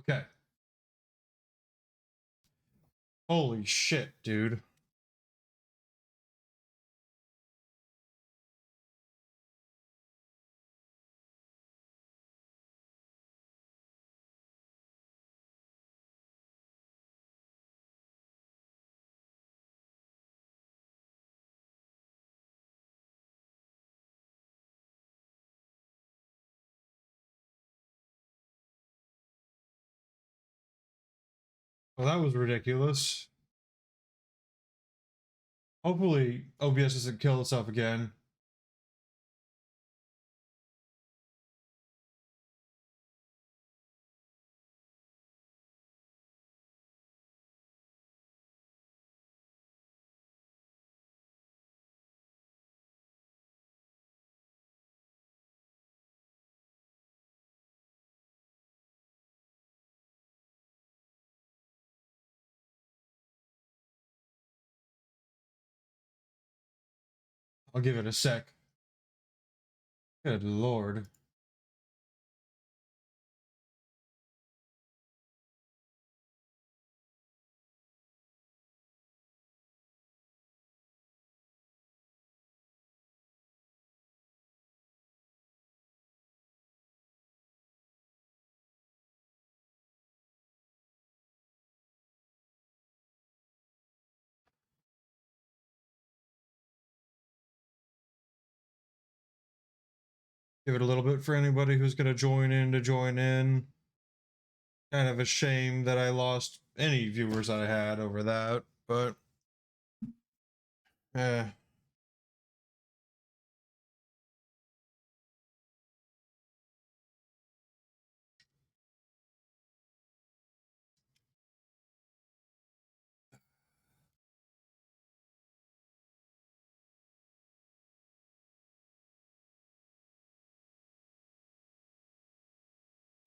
Okay. Holy shit, dude. Well, that was ridiculous. Hopefully, OBS doesn't kill itself again. I'll give it a sec. Good lord. Give it a little bit for anybody who's gonna join in to join in. Kind of a shame that I lost any viewers that I had over that, but eh.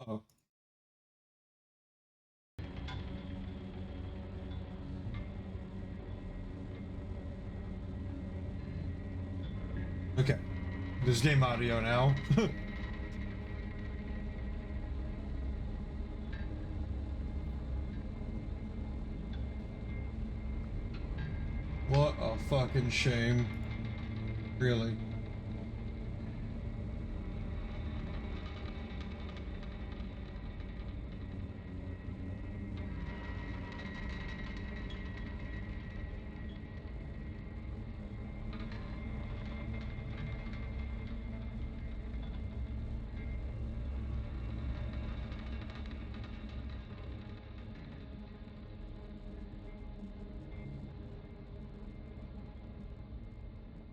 Oh. Okay. There's game audio now. What a fucking shame. Really.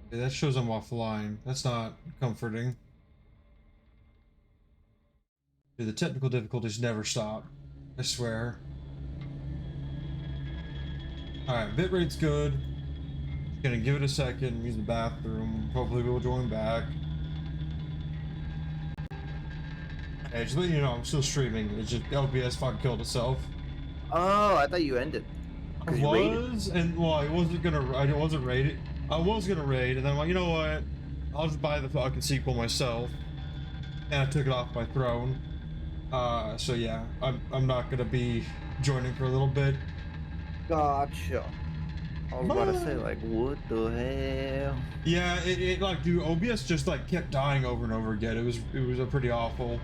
Yeah, that shows I'm offline. That's not comforting. Dude, the technical difficulties never stop. I swear. Alright, bitrate's good. Just gonna give it a second, use the bathroom. Hopefully we'll join back. Hey, just letting you know, I'm still streaming. It's just LBS fucking killed itself. Oh, I thought you ended. I was, and well, I wasn't raid. I was gonna raid, and then I'm like, you know what? I'll just buy the fucking sequel myself. And I took it off my throne. So yeah, I'm not gonna be joining for a little bit. Gotcha. I was about to say, like, what the hell? Yeah, it like, dude, OBS just like kept dying over and over again. It was a pretty awful.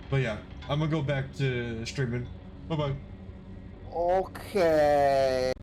But yeah, I'm gonna go back to streaming. Bye bye. Okay.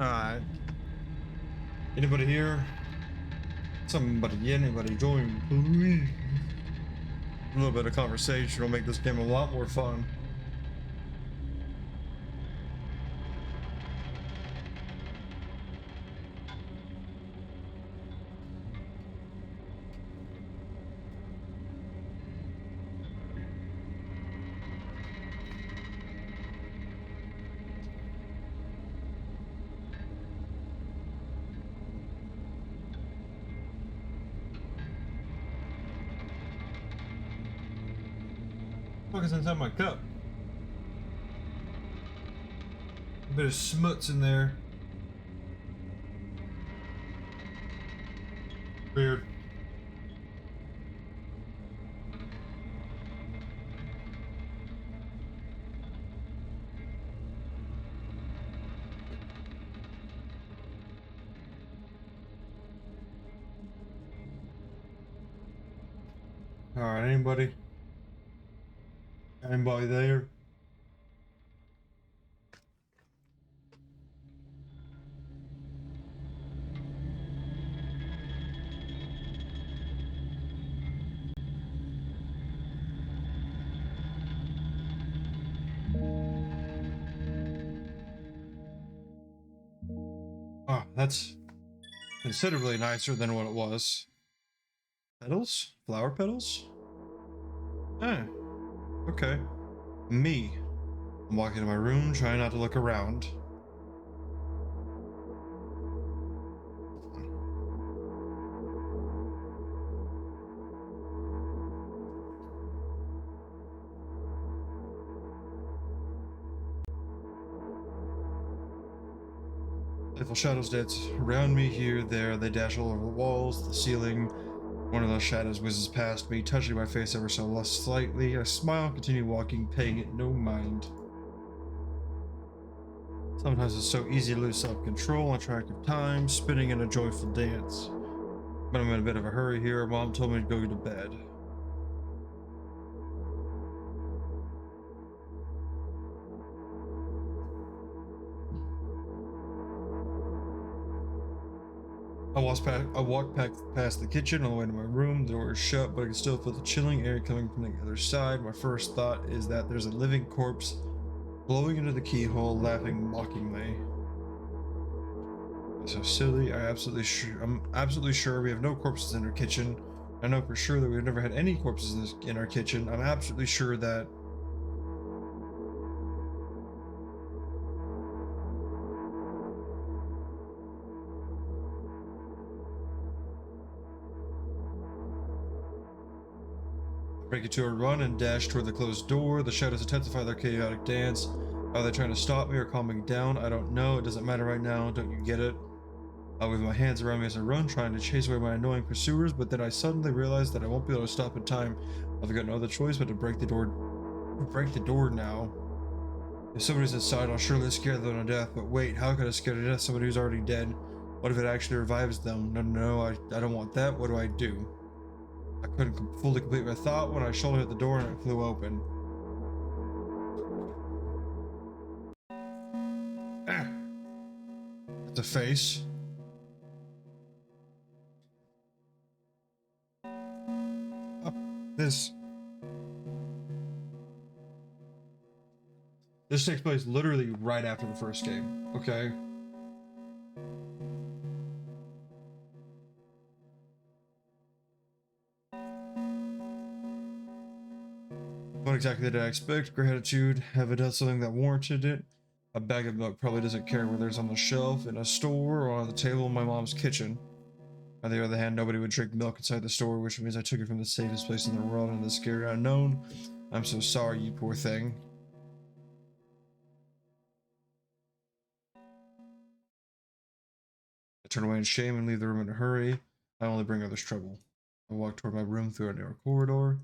Alright. Anybody here? Anybody join, please. A little bit of conversation will make this game a lot more fun. What is inside my cup? A bit of smuts in there. Weird. Alright, anybody? Anybody there? Oh, that's considerably nicer than what it was. Petals? Flower petals? Eh. Okay. Me. I'm walking to my room, trying not to look around. Playful shadows dance around me here, there. They dash all over the walls, the ceiling. One of those shadows whizzes past me, touching my face ever so slightly. I smile, continue walking, paying it no mind. Sometimes it's so easy to lose self-control on track of time, spinning in a joyful dance. But I'm in a bit of a hurry here. Mom told me to go to bed. I walk past the kitchen on the way to my room. The door is shut, but I can still feel the chilling air coming from the other side. My first thought is that there's a living corpse blowing into the keyhole, laughing mockingly. That's so silly. I'm absolutely sure we have no corpses in our kitchen. I know for sure that we've never had any corpses in our kitchen. I'm absolutely sure that break into a run and dash toward the closed door. The shadows intensify their chaotic dance. Are they trying to stop me or calm me down? I don't know. It doesn't matter right now. Don't you get it? I wave my hands around me as I run, trying to chase away my annoying pursuers, but then I suddenly realize that I won't be able to stop in time. I've got no other choice but to break the door now. If somebody's inside, I'll surely scare them to death, but wait, how could I scare to death somebody who's already dead? What if it actually revives them? No, I don't want that. What do I do? I couldn't fully complete my thought when I shoulder hit the door and it flew open. Ah. It's a face. Oh, this takes place literally right after the first game, okay? What exactly did I expect? Gratitude. Have I done something that warranted it? A bag of milk probably doesn't care whether it's on the shelf, in a store, or on the table in my mom's kitchen. On the other hand, nobody would drink milk inside the store, which means I took it from the safest place in the world and the scary unknown. I'm so sorry, you poor thing. I turn away in shame and leave the room in a hurry. I only bring others trouble. I walk toward my room through a narrow corridor.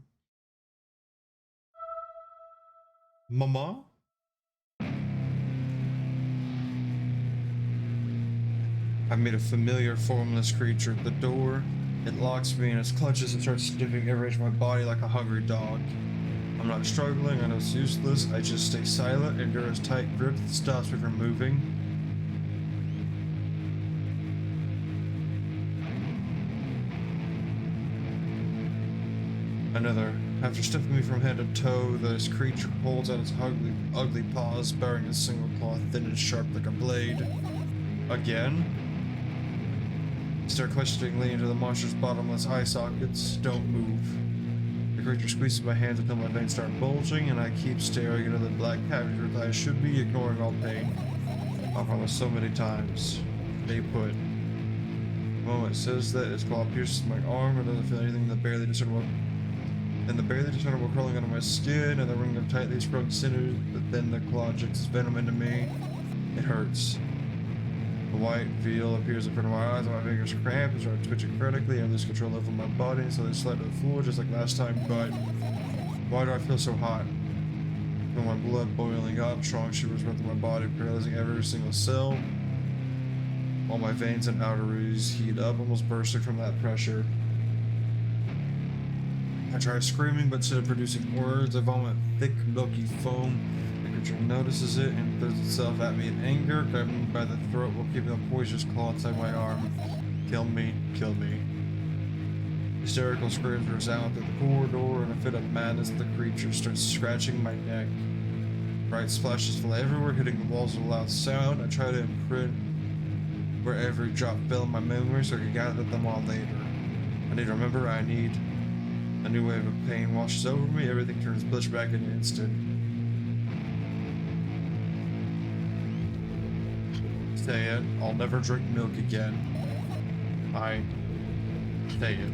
Mama? I meet a familiar, formless creature at the door. It locks me in its clutches and starts sniffing every inch of my body like a hungry dog. I'm not struggling, I know it's useless. I just stay silent and endure its tight grip that stops me from moving. Another. After stiffing me from head to toe, this creature holds out its ugly paws, bearing a single claw thin and sharp like a blade. Again. Stare questioningly into the monster's bottomless eye sockets. Don't move. The creature squeezes my hands until my veins start bulging, and I keep staring into the black cavity where I should be, ignoring all pain. I promised so many times. Stay put. The moment it says that, its claw pierces my arm, and doesn't feel anything in the barely discernible crawling under my skin, and the ring of tightly sprung sinews, but then the claw injects its venom into me. It hurts. The white veil appears in front of my eyes, and my fingers cramp and start twitching frantically. I lose control over my body, so they slide to the floor just like last time, but why do I feel so hot? I feel my blood boiling up, strong shivers run through my body, paralyzing every single cell. All my veins and arteries heat up, almost bursting from that pressure. I try screaming, but instead of producing words, I vomit thick, milky foam. The creature notices it and throws itself at me in anger, grabbing me by the throat while keeping a poisonous claw inside my arm. Kill me, kill me. Hysterical screams resound through the corridor. In a fit of madness, the creature starts scratching my neck. Bright splashes fly everywhere, hitting the walls with a loud sound. I try to imprint where every drop fell in my memory so I can gather them all later. I need to remember, I need... A new wave of pain washes over me, everything turns bleach back in an instant. Say it, I'll never drink milk again. I say it.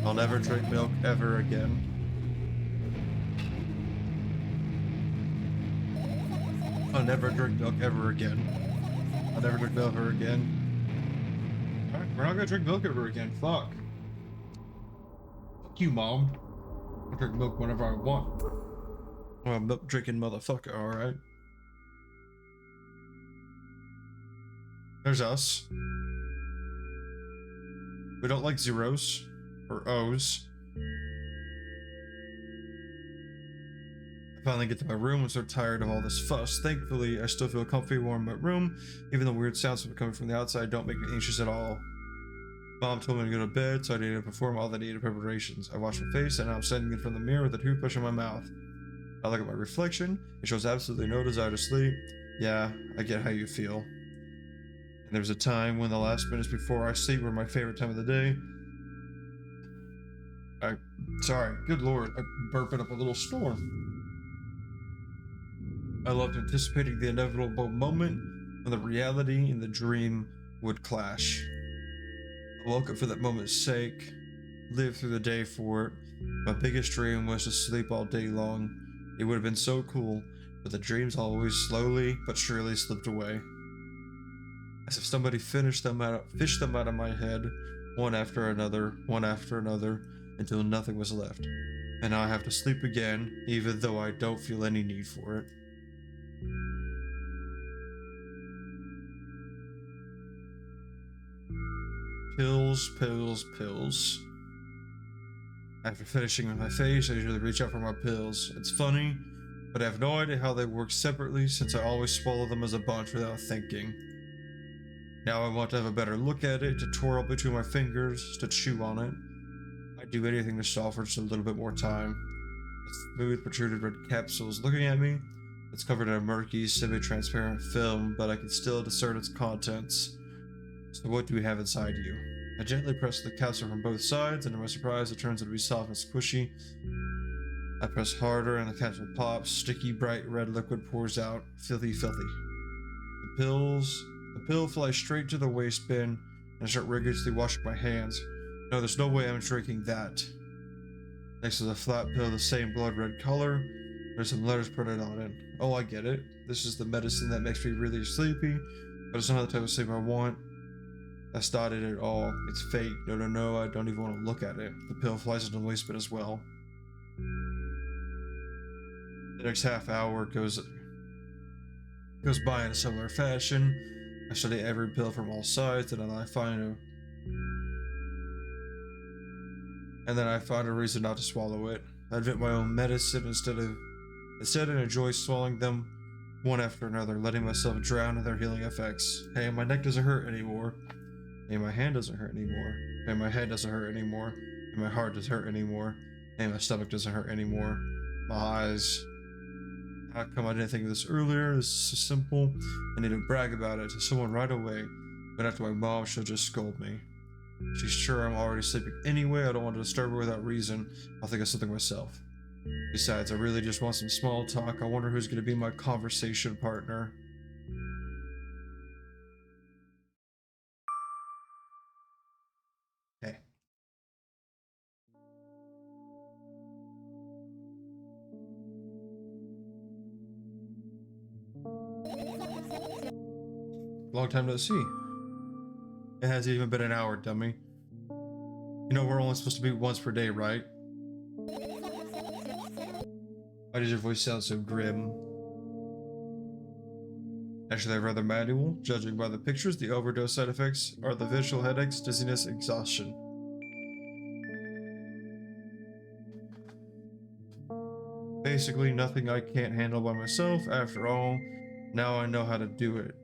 I'll never drink milk ever again. I'll never drink milk ever again. I'll never drink milk ever again. Alright, we're not gonna drink milk ever again, fuck. You, Mom. I drink milk whenever I want. I'm a milk drinking motherfucker, alright? There's us. We don't like zeros. Or O's. I finally get to my room and so tired of all this fuss. Thankfully, I still feel comfy and warm in my room. Even the weird sounds coming from the outside don't make me anxious at all. Mom told me to go to bed, so I needed to perform all the needed preparations. I washed my face, and now I'm standing in front of the mirror with a toothbrush in my mouth. I look at my reflection. It shows absolutely no desire to sleep. Yeah, I get how you feel. And there's a time when the last minutes before I sleep were my favorite time of the day. Sorry, good lord, I'm burping up a little storm. I loved anticipating the inevitable moment when the reality and the dream would clash. I woke up for that moment's sake, lived through the day for it. My biggest dream was to sleep all day long. It would have been so cool, but the dreams always slowly but surely slipped away. As if somebody fished them out of my head, one after another, until nothing was left. And now I have to sleep again, even though I don't feel any need for it. Pills, pills, pills. After finishing with my face, I usually reach out for my pills. It's funny, but I have no idea how they work separately since I always swallow them as a bunch without thinking. Now I want to have a better look at it, to twirl between my fingers, to chew on it. I'd do anything to stall for just a little bit more time. The smooth, protruded red capsule is looking at me. It's covered in a murky, semi-transparent film, but I can still discern its contents. So what do we have inside you? I gently press the capsule from both sides, and to my surprise, it turns out to be soft and squishy. I press harder, and the capsule pops. Sticky, bright red liquid pours out. Filthy, filthy. The pill flies straight to the waste bin, and I start rigorously washing my hands. No, there's no way I'm drinking that. Next to the flat pill, the same blood red color, there's some letters printed on it. Oh, I get it. This is the medicine that makes me really sleepy, but it's not the type of sleep I want. That's not it at all. It's fake. No, I don't even want to look at it. The pill flies into the waste bin as well. The next half hour goes by in a similar fashion. I study every pill from all sides, and then I find a reason not to swallow it. I invent my own medicine instead I enjoy swallowing them one after another, letting myself drown in their healing effects. Hey, my neck doesn't hurt anymore. Hey, my hand doesn't hurt anymore. Hey, my head doesn't hurt anymore. And my heart doesn't hurt anymore. Hey, my stomach doesn't hurt anymore. My eyes. How come I didn't think of this earlier? This is so simple. I need to brag about it to someone right away. But after my mom, she'll just scold me. She's sure I'm already sleeping anyway. I don't want to disturb her without reason. I'll think of something myself. Besides, I really just want some small talk. I wonder who's going to be my conversation partner. Okay. Long time no see. It hasn't even been an hour, dummy. You know we're only supposed to meet once per day, right? Why does your voice sound so grim? Actually, I've read the manual. Judging by the pictures, the overdose side effects are the visual headaches, dizziness, exhaustion. Basically, nothing I can't handle by myself. After all, now I know how to do it.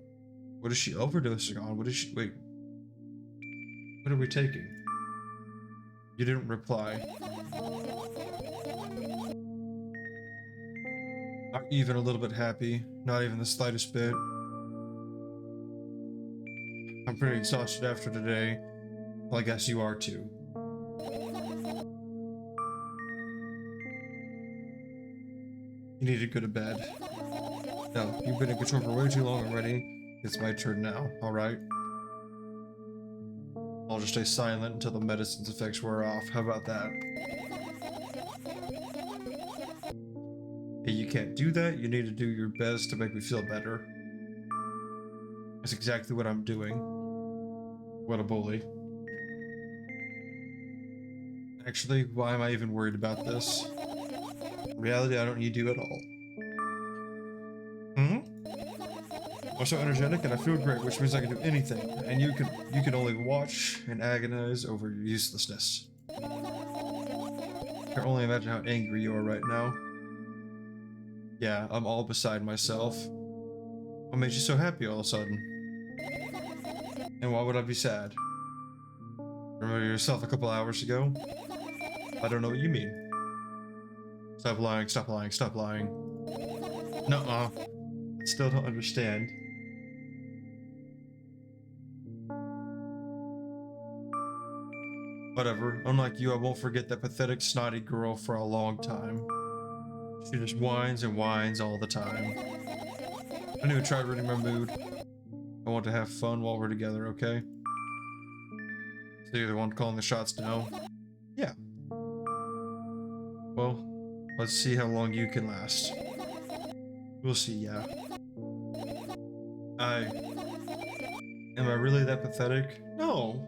What is she overdosing on? What is she? Wait. What are we taking? You didn't reply. Not even a little bit happy. Not even the slightest bit. I'm pretty exhausted after today. Well, I guess you are too. You need to go to bed. No, you've been in control for way too long already. It's my turn now, alright? I'll just stay silent until the medicine's effects wear off. How about that? Hey, you can't do that. You need to do your best to make me feel better. That's exactly what I'm doing. What a bully. Actually, why am I even worried about this? In reality, I don't need you at all. I'm so energetic and I feel great, which means I can do anything. And you can only watch and agonize over your uselessness. I can only imagine how angry you are right now. Yeah, I'm all beside myself. What made you so happy all of a sudden? And why would I be sad? Remember yourself a couple hours ago? I don't know what you mean. Stop lying, stop lying, stop lying. Nuh-uh. I still don't understand. Whatever. Unlike you, I won't forget that pathetic, snotty girl for a long time. She just whines and whines all the time. I didn't even try reading my mood. I want to have fun while we're together, okay? So you're the one calling the shots now? Yeah. Well, let's see how long you can last. We'll see, yeah. Am I really that pathetic? No.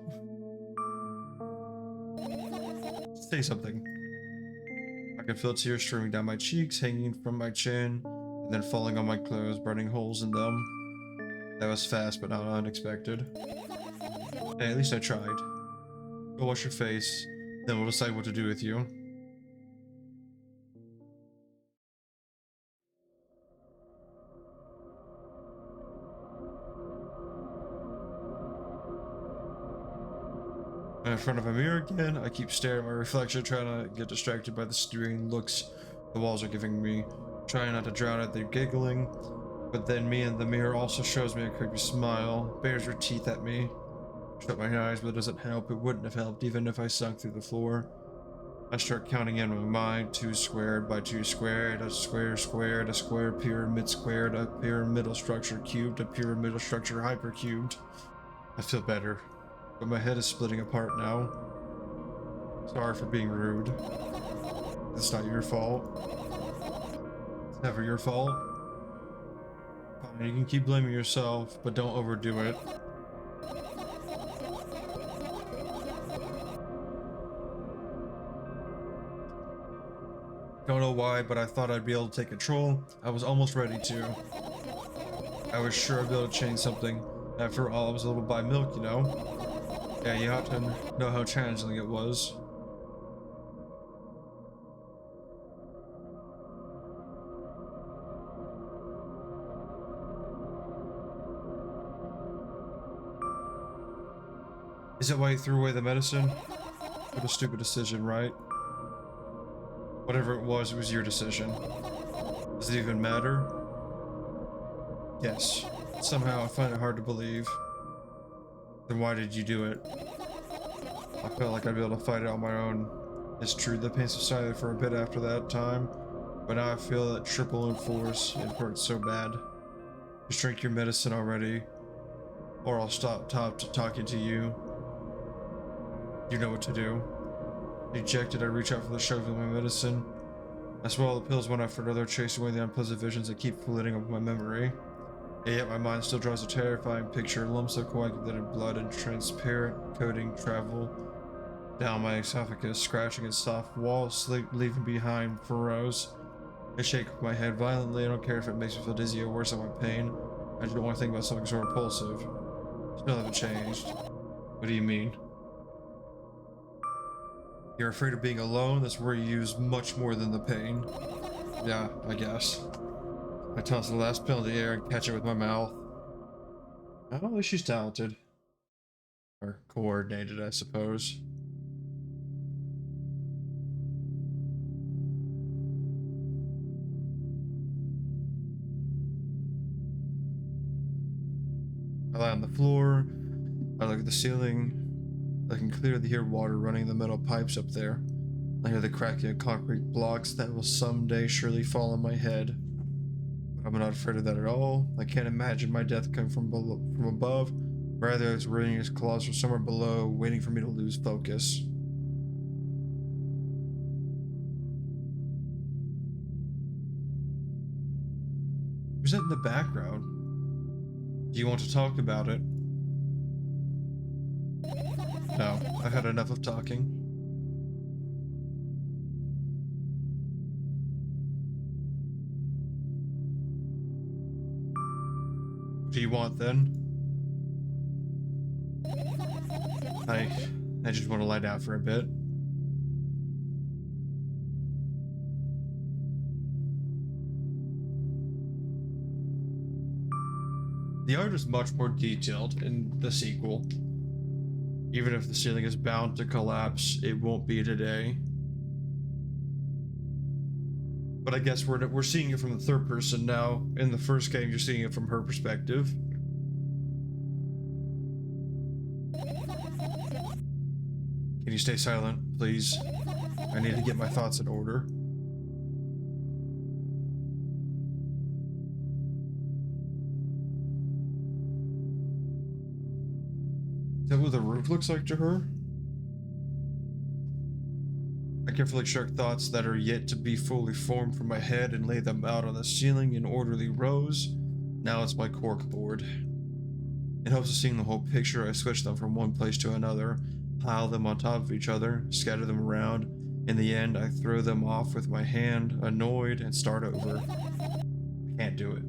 Say something. I can feel tears streaming down my cheeks, hanging from my chin, and then falling on my clothes, burning holes in them. That was fast, but not unexpected. Hey, at least I tried. Go wash your face, then we'll decide what to do with you. I'm in front of a mirror again. I keep staring at my reflection, trying to get distracted by the sneering looks the walls are giving me, trying not to drown out their giggling. But then me in the mirror also shows me a creepy smile, bares her teeth at me. Shut my eyes, but it doesn't help. It wouldn't have helped even if I sunk through the floor. I start counting in my mind: 2 squared by 2 squared, a square squared, a square pyramid squared, a pyramidal structure cubed, a pyramidal structure hypercubed. I feel better, but my head is splitting apart now. Sorry for being rude. It's not your fault. It's never your fault. Fine, you can keep blaming yourself, but don't overdo it. Don't know why, but I thought I'd be able to take control. I was almost ready to. I was sure I'd be able to change something. After all, I was a little by milk, you know? Yeah, you ought to know how challenging it was. Is that why you threw away the medicine? What a stupid decision, right? Whatever it was your decision. Does it even matter? Yes. Somehow I find it hard to believe. Then why did you do it? I felt like I'd be able to fight it on my own. It's true, the pain subsided for a bit after that time, but now I feel that triple in force. It hurts so bad. Just drink your medicine already, or I'll stop talking to you. You know what to do. Dejected, I reach out for the shelf with my medicine. I swallow the pills one after another, chasing away the unpleasant visions that keep flooding up my memory. And yet my mind still draws a terrifying picture. Lumps of coagulated blood and transparent coating travel down my esophagus, scratching its soft walls, leaving behind furrows. I shake my head violently. I don't care if it makes me feel dizzy or worse than my pain. I just don't want to think about something so repulsive. Still haven't changed. What do you mean? You're afraid of being alone? That's where you use much more than the pain. Yeah, I guess. I toss the last pill in the air and catch it with my mouth. At least she's talented. Or coordinated, I suppose. I lie on the floor. I look at the ceiling. I can clearly hear water running in the metal pipes up there. I hear the cracking of concrete blocks that will someday surely fall on my head. But I'm not afraid of that at all. I can't imagine my death coming from above. Rather, it's wringing its claws from somewhere below, waiting for me to lose focus. Who's that in the background? Do you want to talk about it? No, I've had enough of talking. What do you want then? I just want to lie down for a bit. The art is much more detailed in the sequel. Even if the ceiling is bound to collapse, it won't be today. But I guess we're seeing it from the third person now. In the first game, you're seeing it from her perspective. Can you stay silent, please? I need to get my thoughts in order. Is that what the roof looks like to her? I carefully extract thoughts that are yet to be fully formed from my head and lay them out on the ceiling in orderly rows. Now it's my corkboard. In hopes of seeing the whole picture, I switch them from one place to another, pile them on top of each other, scatter them around. In the end, I throw them off with my hand, annoyed, and start over. I can't do it.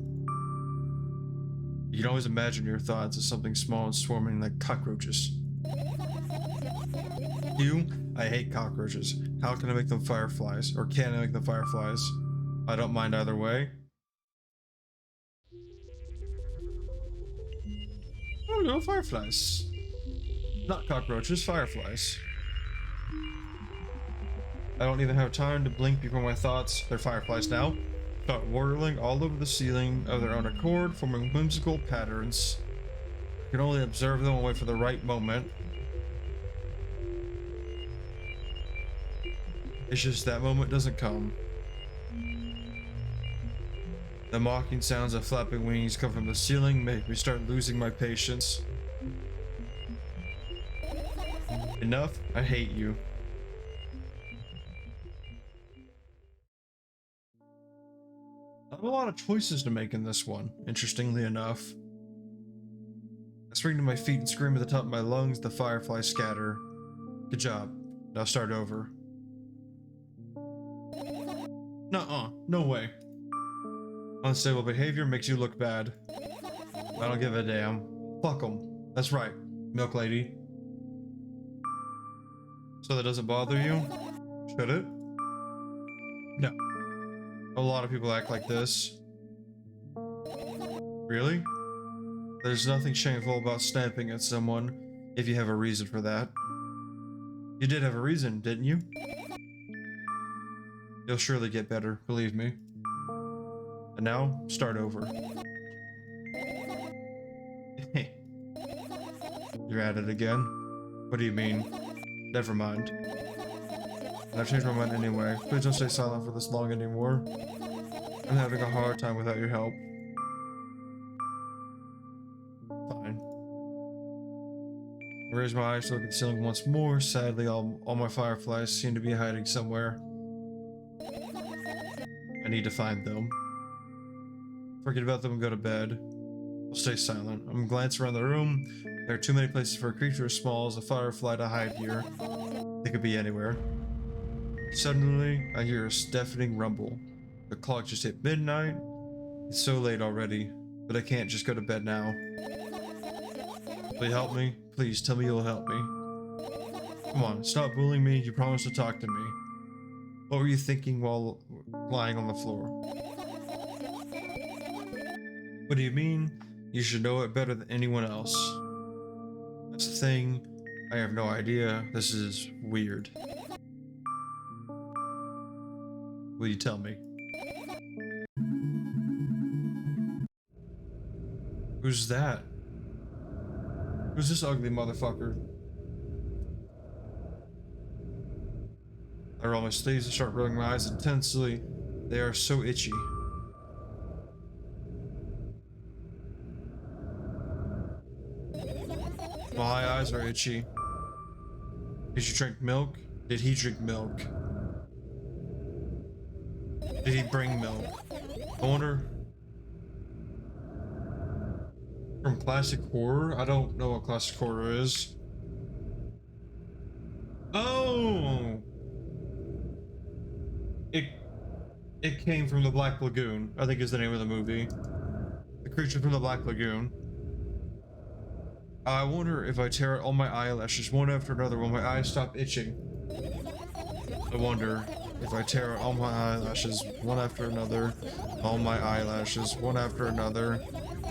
You can always imagine your thoughts as something small and swarming like cockroaches. I hate cockroaches. How can I make them fireflies? Or can I make them fireflies? I don't mind either way. I don't know, fireflies. Not cockroaches, fireflies. I don't even have time to blink before my thoughts, they're fireflies now, start whirling all over the ceiling of their own accord, forming whimsical patterns. I can only observe them and wait for the right moment. It's just that moment doesn't come. The mocking sounds of flapping wings come from the ceiling, make me start losing my patience. Enough, I hate you. I have a lot of choices to make in this one, interestingly enough. I spring to my feet and scream at the top of my lungs, the fireflies scatter. Good job. Now start over. Nuh-uh, no way. Unstable behavior makes you look bad. I don't give a damn. Fuck 'em. That's right, Milk Lady. So that doesn't bother you? Should it? No. A lot of people act like this. Really? There's nothing shameful about snapping at someone if you have a reason for that. You did have a reason, didn't you? You'll surely get better, believe me. And now, start over. You're at it again? What do you mean? Never mind. And I've changed my mind anyway. Please don't stay silent for this long anymore. I'm having a hard time without your help. Fine. I raise my eyes to look at the ceiling once more. Sadly, all my fireflies seem to be hiding somewhere. I need to find them. Forget about them and go to bed. I'll stay silent. I'm glancing around the room. There are too many places for a creature as small as a firefly to hide here. They could be anywhere. Suddenly, I hear a deafening rumble. The clock just hit midnight. It's so late already, but I can't just go to bed now. Will you help me? Please tell me you'll help me. Come on, stop bullying me. You promised to talk to me. What were you thinking while lying on the floor? What do you mean? You should know it better than anyone else. That's the thing. I have no idea. This is weird. Will you tell me? Who's that? Who's this ugly motherfucker? I roll my sleeves and start rubbing my eyes intensely. They are so itchy. My eyes are itchy. Did you drink milk? Did he drink milk? Did he bring milk? I wonder. From classic horror? I don't know what classic horror is. Oh! It came from the Black Lagoon, I think is the name of the movie. The creature from the Black Lagoon. I wonder if I tear out all my eyelashes one after another, will my eyes stop itching? I wonder if I tear out all my eyelashes one after another, all my eyelashes one after another,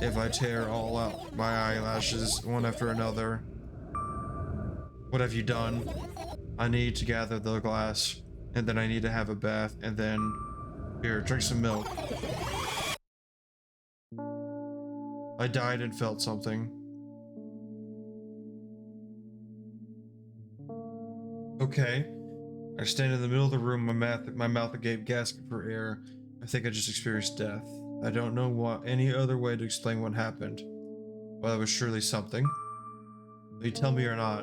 if I tear all out my eyelashes one after another. What have you done? I need to gather the glass, and then I need to have a bath, and then... Here, drink some milk. I died and felt something. Okay. I stand in the middle of the room, my mouth agape, gasping for air. I think I just experienced death. I don't know what any other way to explain what happened. Well, it was surely something. Will you tell me or not?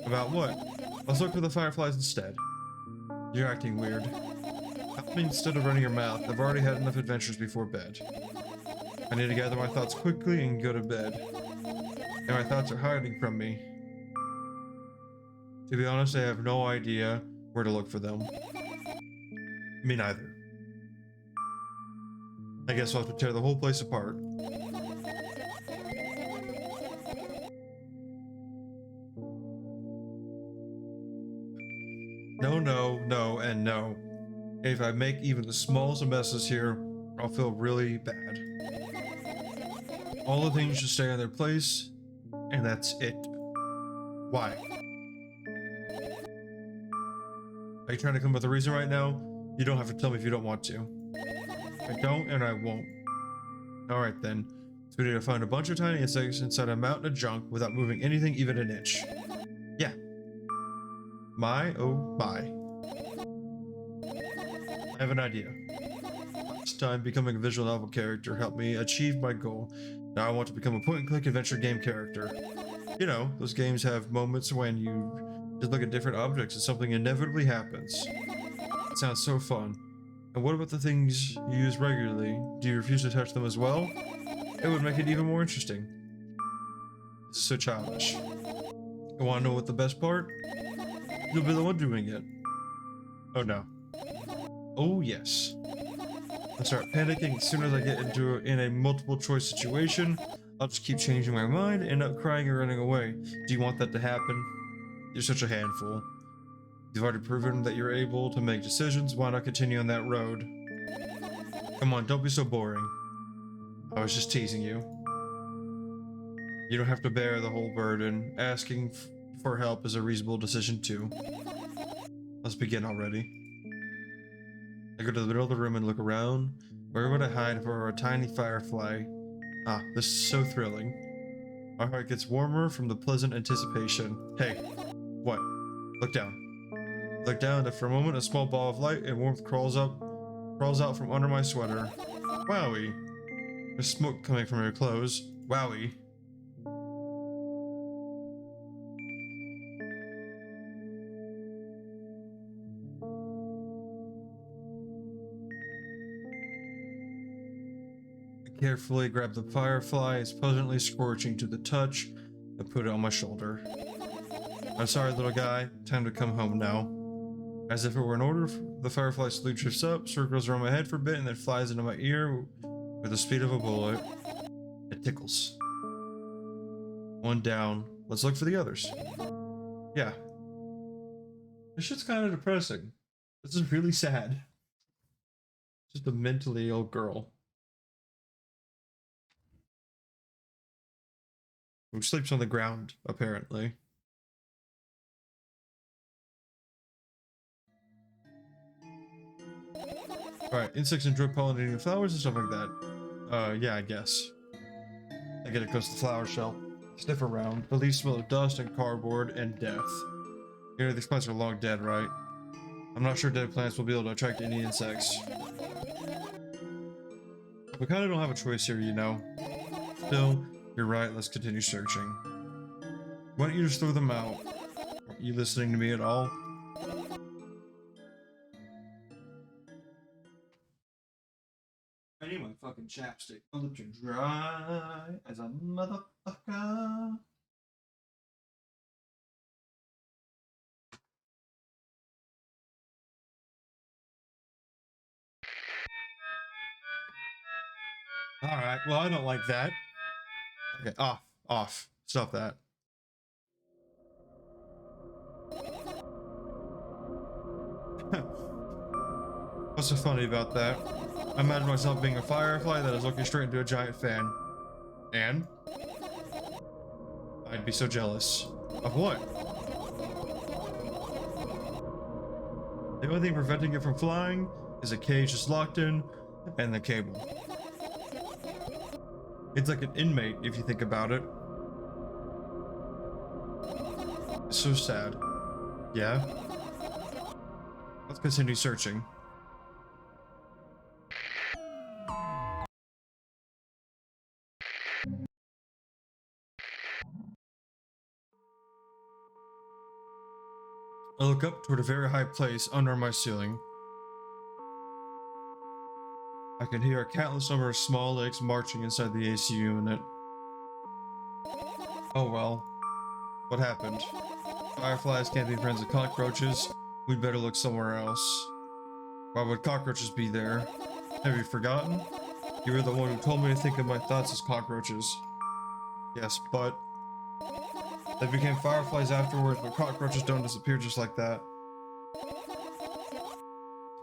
About what? Let's look for the fireflies instead. You're acting weird. Help me instead of running your mouth. I've already had enough adventures before bed. I need to gather my thoughts quickly and go to bed. And my thoughts are hiding from me. To be honest, I have no idea where to look for them. Me neither. I guess I'll have to tear the whole place apart. No, no, no, and no. If I make even the smallest of messes here, I'll feel really bad. All the things should stay in their place, and that's it. Why? Are you trying to come up with a reason right now? You don't have to tell me if you don't want to. I don't, and I won't. Alright then. So we need to find a bunch of tiny insects inside a mountain of junk without moving anything even an inch. Yeah. My, oh my. I have an idea. Last time becoming a visual novel character helped me achieve my goal. Now I want to become a point-and-click adventure game character. You know, those games have moments when you just look at different objects and something inevitably happens. It sounds so fun. And what about the things you use regularly? Do you refuse to touch them as well? It would make it even more interesting. This is so childish. You want to know what the best part? You'll be the one doing it. Oh no. Oh yes. I start panicking as soon as I get in a multiple choice situation. I'll just keep changing my mind, end up crying or running away. Do you want that to happen? You're such a handful. You've already proven that you're able to make decisions. Why not continue on that road? Come on, don't be so boring. I was just teasing you. You don't have to bear the whole burden. Asking for help is a reasonable decision too. Let's begin already. I go to the middle of the room and look around. Where would I hide for a tiny firefly? Ah, this is so thrilling. My heart gets warmer from the pleasant anticipation. Hey, what? Look down. Look down, and for a moment, a small ball of light and warmth crawls out from under my sweater. Wowie. There's smoke coming from your clothes. Wowie. I carefully grab the firefly. It's pleasantly scorching to the touch. I put it on my shoulder. I'm sorry, little guy. Time to come home now. As if it were an order, the firefly slowly drifts up, circles around my head for a bit, and then flies into my ear with the speed of a bullet. It tickles. One down. Let's look for the others. Yeah. This shit's kind of depressing. This is really sad. Just a mentally ill girl who sleeps on the ground, apparently. Alright, insects and drug pollinating the flowers and stuff like that. Yeah, I guess. I get across the flower shell. Sniff around. The leaves smell of dust and cardboard and death. You know, these plants are long dead, right? I'm not sure dead plants will be able to attract any insects. We kind of don't have a choice here, you know. Still, you're right, let's continue searching. Why don't you just throw them out? Are you listening to me at all? I need my fucking chapstick. My lips are dry as a motherfucker. Alright, well, I don't like that. Okay, off. Stop that. What's so funny about that? I imagine myself being a firefly that is looking straight into a giant fan. And? I'd be so jealous. Of what? The only thing preventing it from flying is a cage just locked in, and the cable. It's like an inmate, if you think about it. It's so sad. Yeah? Let's continue searching. I look up toward a very high place under my ceiling. I can hear a countless number of small legs marching inside the AC unit. Oh well. What happened? Fireflies can't be friends with cockroaches. We'd better look somewhere else. Why would cockroaches be there? Have you forgotten? You were the one who told me to think of my thoughts as cockroaches. Yes, but... they became fireflies afterwards, but cockroaches don't disappear just like that.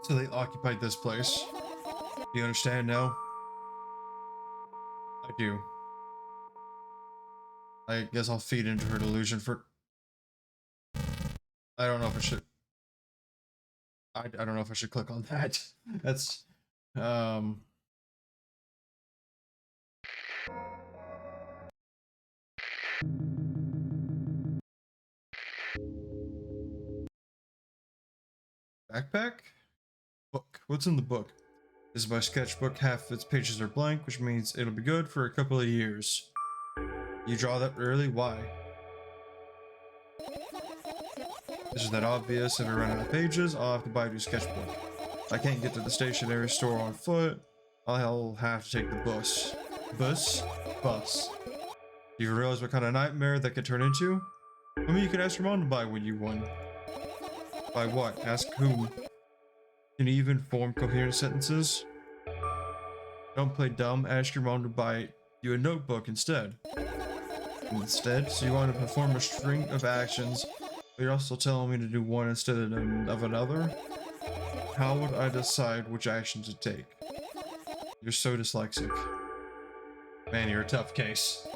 So they occupied this place. Do you understand now? I do. I guess I'll feed into her delusion for... I don't know if I should... I don't know if I should click on that. That's... Backpack? Book. What's in the book? This is my sketchbook. Half its pages are blank, which means it'll be good for a couple of years. You draw that early? Why? Isn't that obvious? If I run out of pages, I'll have to buy a new sketchbook. I can't get to the stationery store on foot. I'll have to take the bus. Bus? Bus. Do you realize what kind of nightmare that could turn into? I mean, you could ask your mom to buy when you won. By what? Ask whom? Can you even form coherent sentences? Don't play dumb. Ask your mom to buy you a notebook instead. So you want to perform a string of actions, but you're also telling me to do one instead of another? How would I decide which action to take? You're so dyslexic. Man, you're a tough case.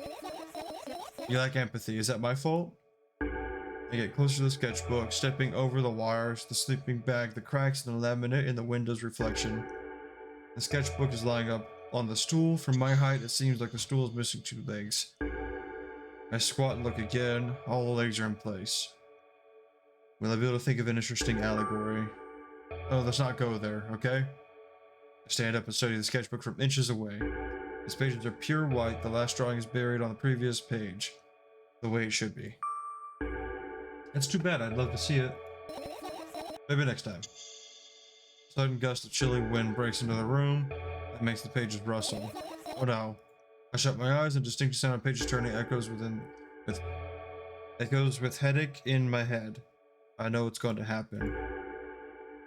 You lack empathy. Is that my fault? I get closer to the sketchbook, stepping over the wires, the sleeping bag, the cracks in the laminate, and the window's reflection. The sketchbook is lying up on the stool. From my height, it seems like the stool is missing 2 legs. I squat and look again. All the legs are in place. Will I be able to think of an interesting allegory? Oh, let's not go there, okay? I stand up and study the sketchbook from inches away. Its pages are pure white. The last drawing is buried on the previous page, the way it should be. That's too bad. I'd love to see it. Maybe next time. A sudden gust of chilly wind breaks into the room and makes the pages rustle. Oh no. I shut my eyes and distinct sound of pages turning echoes with headache in my head. I know it's going to happen.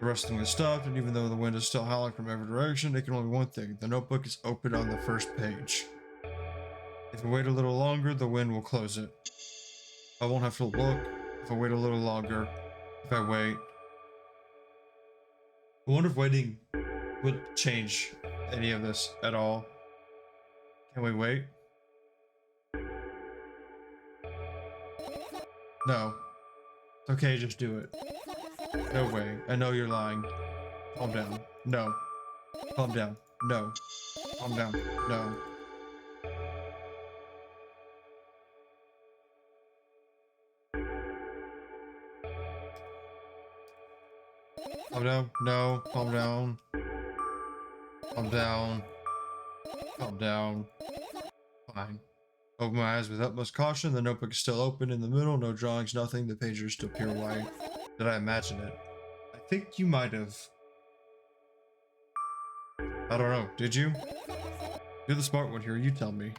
The rustling has stopped, and even though the wind is still howling from every direction, it can only one thing. The notebook is open on the first page. If I wait a little longer, the wind will close it. I won't have to look. If I wait a little longer, if I wait. I wonder if waiting would change any of this at all. Can we wait? No. It's okay, just do it. No way. I know you're lying. Calm down. No. Calm down. No. Calm down. No. Calm down. No. Calm down. Calm down. Calm down. Fine. Open my eyes with utmost caution. The notebook is still open in the middle. No drawings, nothing. The pages are still pure white. Did I imagine it? I think you might have. I don't know. Did you? You're the smart one here. You tell me.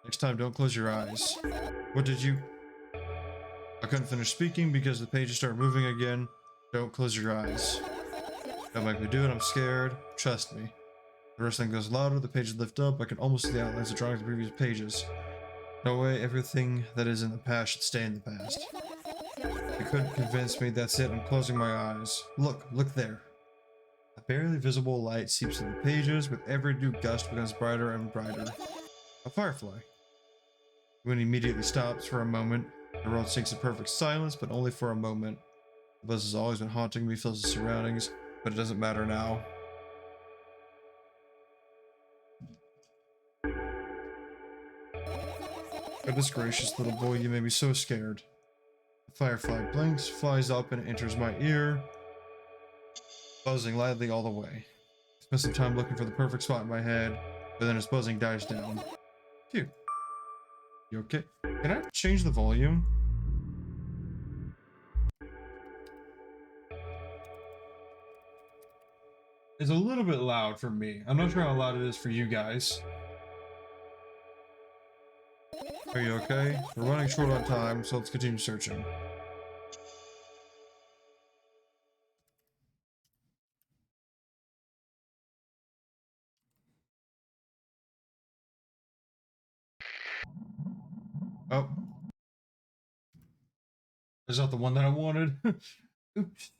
Next time, don't close your eyes. What did you... I couldn't finish speaking because the pages started moving again. Don't close your eyes. Don't make me do it. I'm scared. Trust me. The rustling goes louder. The pages lift up. I can almost see the outlines of drawings of the previous pages. No way. Everything that is in the past should stay in the past. You couldn't convince me. That's it. I'm closing my eyes. Look there. A barely visible light seeps through the pages. With every new gust becomes brighter and brighter. A firefly. The wind immediately stops for a moment. The world sinks in perfect silence, but only for a moment. The buzz has always been haunting me, fills the surroundings, but it doesn't matter now. Goodness gracious, little boy, you made me so scared. The firefly blinks, flies up, and enters my ear, buzzing loudly all the way. I spent some time looking for the perfect spot in my head, but then its buzzing dies down. Phew. You okay? Can I change the volume? It's a little bit loud for me. I'm not sure how loud it is for you guys. Are you okay? We're running short on time, so let's continue searching. Oh. Is that the one that I wanted? Oops.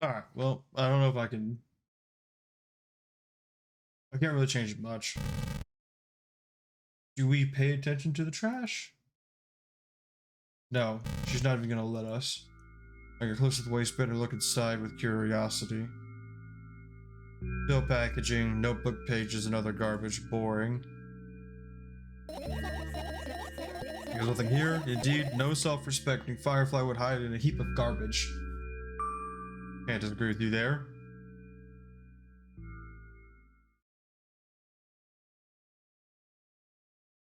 Alright, well, I don't know if I can... I can't really change it much. Do we pay attention to the trash? No, she's not even gonna let us. I get close to the waistband and look inside with curiosity. Still packaging, notebook pages, and other garbage. Boring. There's nothing here. Indeed, no self-respecting firefly would hide in a heap of garbage. Can't disagree with you there.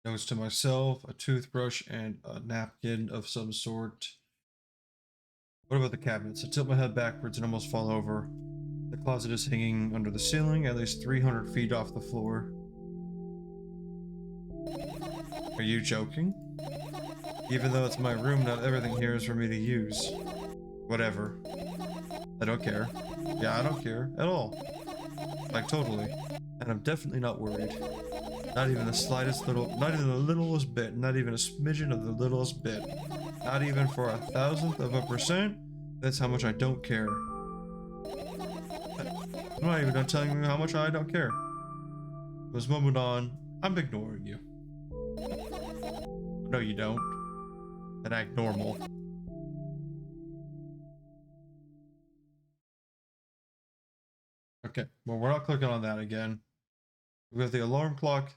Notes to myself, a toothbrush, and a napkin of some sort. What about the cabinets? I tilt my head backwards and almost fall over. The closet is hanging under the ceiling, at least 300 feet off the floor. Are you joking? Even though it's my room, not everything here is for me to use. Whatever. I don't care. Yeah, I don't care at all. Like, totally. And I'm definitely not worried. Not even the slightest little, not even the littlest bit, not even a smidgen of the littlest bit. Not even for 1,000%. That's how much I don't care. I'm not even done telling you how much I don't care. was moving on. I'm ignoring you. No, you don't. And act normal. Okay, well, we're not clicking on that again. We've got the alarm clock,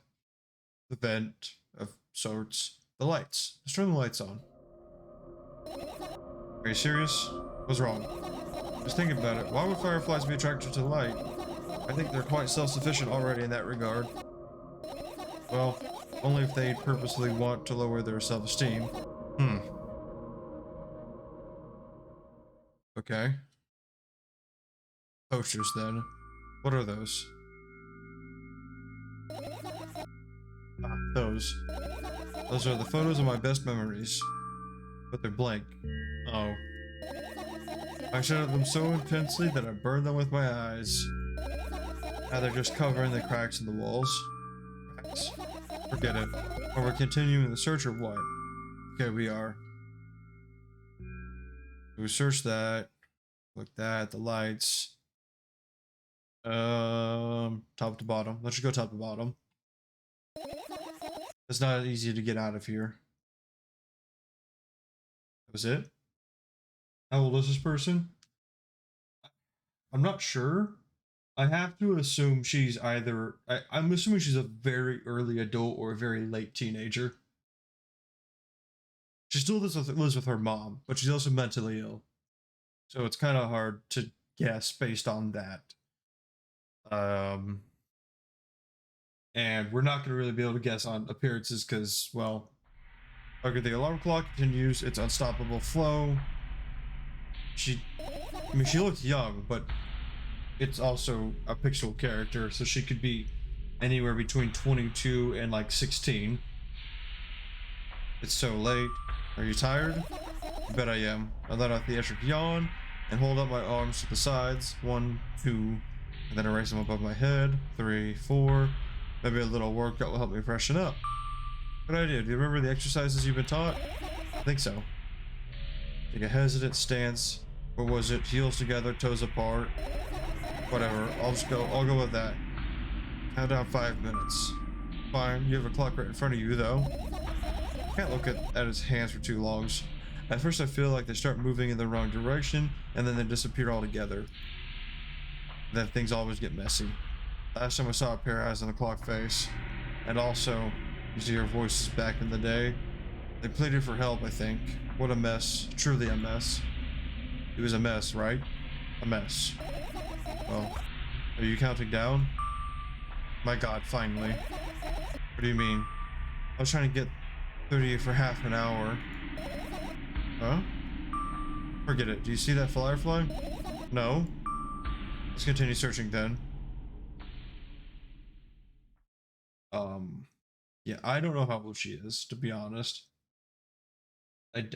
the vent of sorts, the lights. Let's turn the lights on. Are you serious? What's wrong? Just thinking about it. Why would fireflies be attracted to the light? I think they're quite self-sufficient already in that regard. Well, only if they purposely want to lower their self-esteem. Okay. Posters then. What are those? Ah, those. Those are the photos of my best memories. But they're blank. Oh. I shadowed them so intensely that I burned them with my eyes. Now they're just covering the cracks in the walls. Cracks. Forget it. Are we continuing the search or what? Okay, we are. We search that. Look that, the lights. Top to bottom. Let's just go top to bottom. It's not easy to get out of here. That was it? How old is this person? I'm not sure. I have to assume she's either... I'm assuming she's a very early adult or a very late teenager. She still lives with her mom, but she's also mentally ill. So it's kind of hard to guess based on that. And we're not going to really be able to guess on appearances because, well... Okay, the alarm clock continues its unstoppable flow. She looks young, but it's also a pixel character, so she could be anywhere between 22 and like 16. It's so late. Are you tired? I bet I am. I let out the electric yawn and hold up my arms to the sides. 1, 2, and then I raise them above my head. 3, 4. Maybe a little workout will help me freshen up. Good idea. Do you remember the exercises you've been taught? I think so. Take a hesitant stance. Or was it heels together, toes apart? Whatever. I'll go with that. Count down 5 minutes. Fine. You have a clock right in front of you, though. Can't look at his hands for too long. At first I feel like they start moving in the wrong direction, and then they disappear altogether. Then things always get messy. Last time I saw a pair of eyes on the clock face. And also, you see her voices back in the day. They pleaded for help, I think. What a mess. Truly a mess. It was a mess, right? A mess. Well, are you counting down? My god, finally. What do you mean? I was trying to get 30 for half an hour. Huh? Forget it. Do you see that firefly? No? Let's continue searching then. Yeah, I don't know how old she is, to be honest.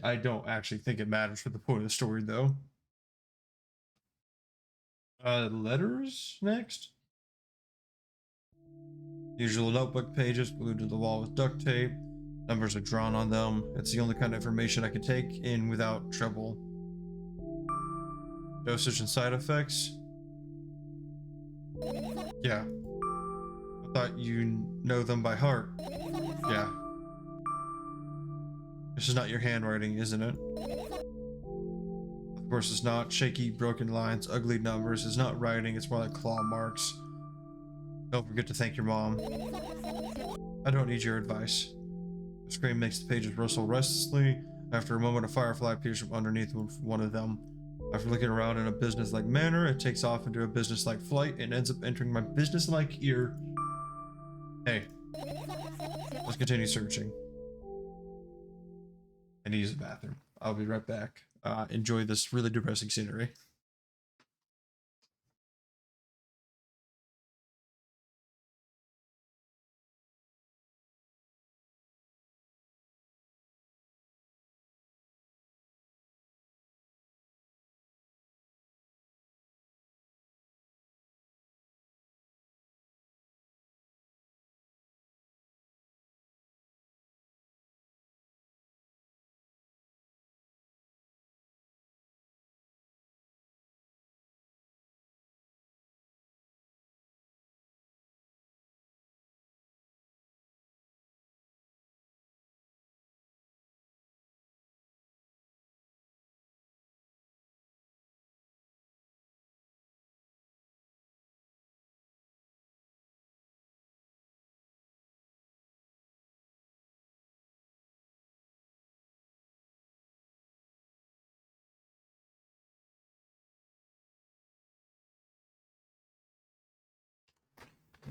I don't actually think it matters for the point of the story, though. Letters next? Usual notebook pages glued to the wall with duct tape. Numbers are drawn on them. It's the only kind of information I can take in without trouble. Dosage and side effects? Yeah. I thought you know them by heart. Yeah. This is not your handwriting, isn't it? Of course it's not. Shaky, broken lines, ugly numbers. It's not writing, it's more like claw marks. Don't forget to thank your mom. I don't need your advice. The screen makes the pages rustle restlessly. After a moment, a firefly appears from underneath one of them. After looking around in a business-like manner, it takes off into a business-like flight and ends up entering my business-like ear. Hey, let's continue searching. I need to use the bathroom. I'll be right back. Enjoy this really depressing scenery.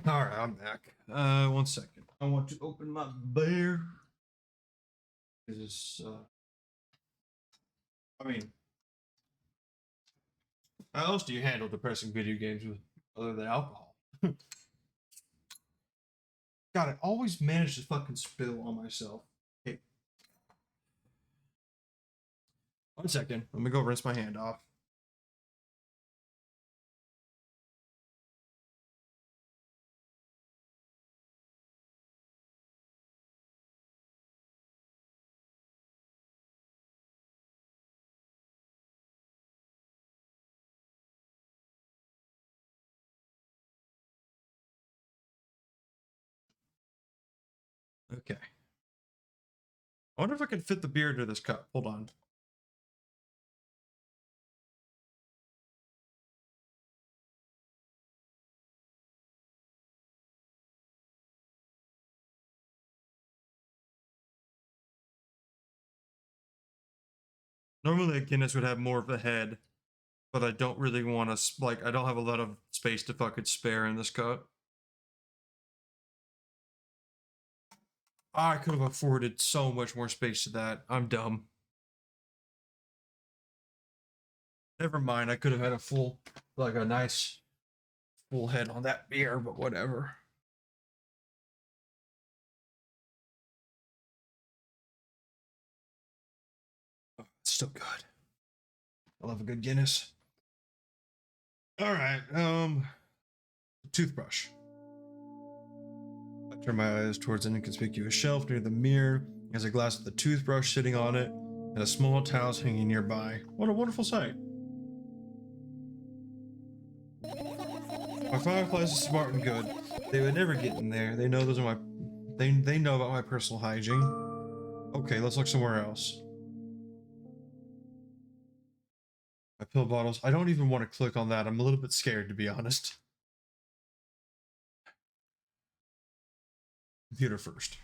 Alright, I'm back. 1 second. I want to open my beer. This is, I mean, how else do you handle depressing video games with other than alcohol? God, I always manage to fucking spill on myself. Hey. 1 second. Let me go rinse my hand off. Okay. I wonder if I can fit the beer into this cup. Hold on. Normally a Guinness would have more of a head, but I don't really want to, like, I don't have a lot of space to fucking spare in this cup. I could have afforded so much more space to that. I'm dumb. Never mind, I could have had a full, like a nice full head on that beer, but whatever. Oh, it's still good. I love a good Guinness. All right, toothbrush. I turn my eyes towards an inconspicuous shelf near the mirror. There's a glass with a toothbrush sitting on it, and a small towel hanging nearby. What a wonderful sight. My fireflies are smart and good. They would never get in there. They know those are my... They know about my personal hygiene. Okay, let's look somewhere else. My pill bottles. I don't even want to click on that. I'm a little bit scared, to be honest. Computer first.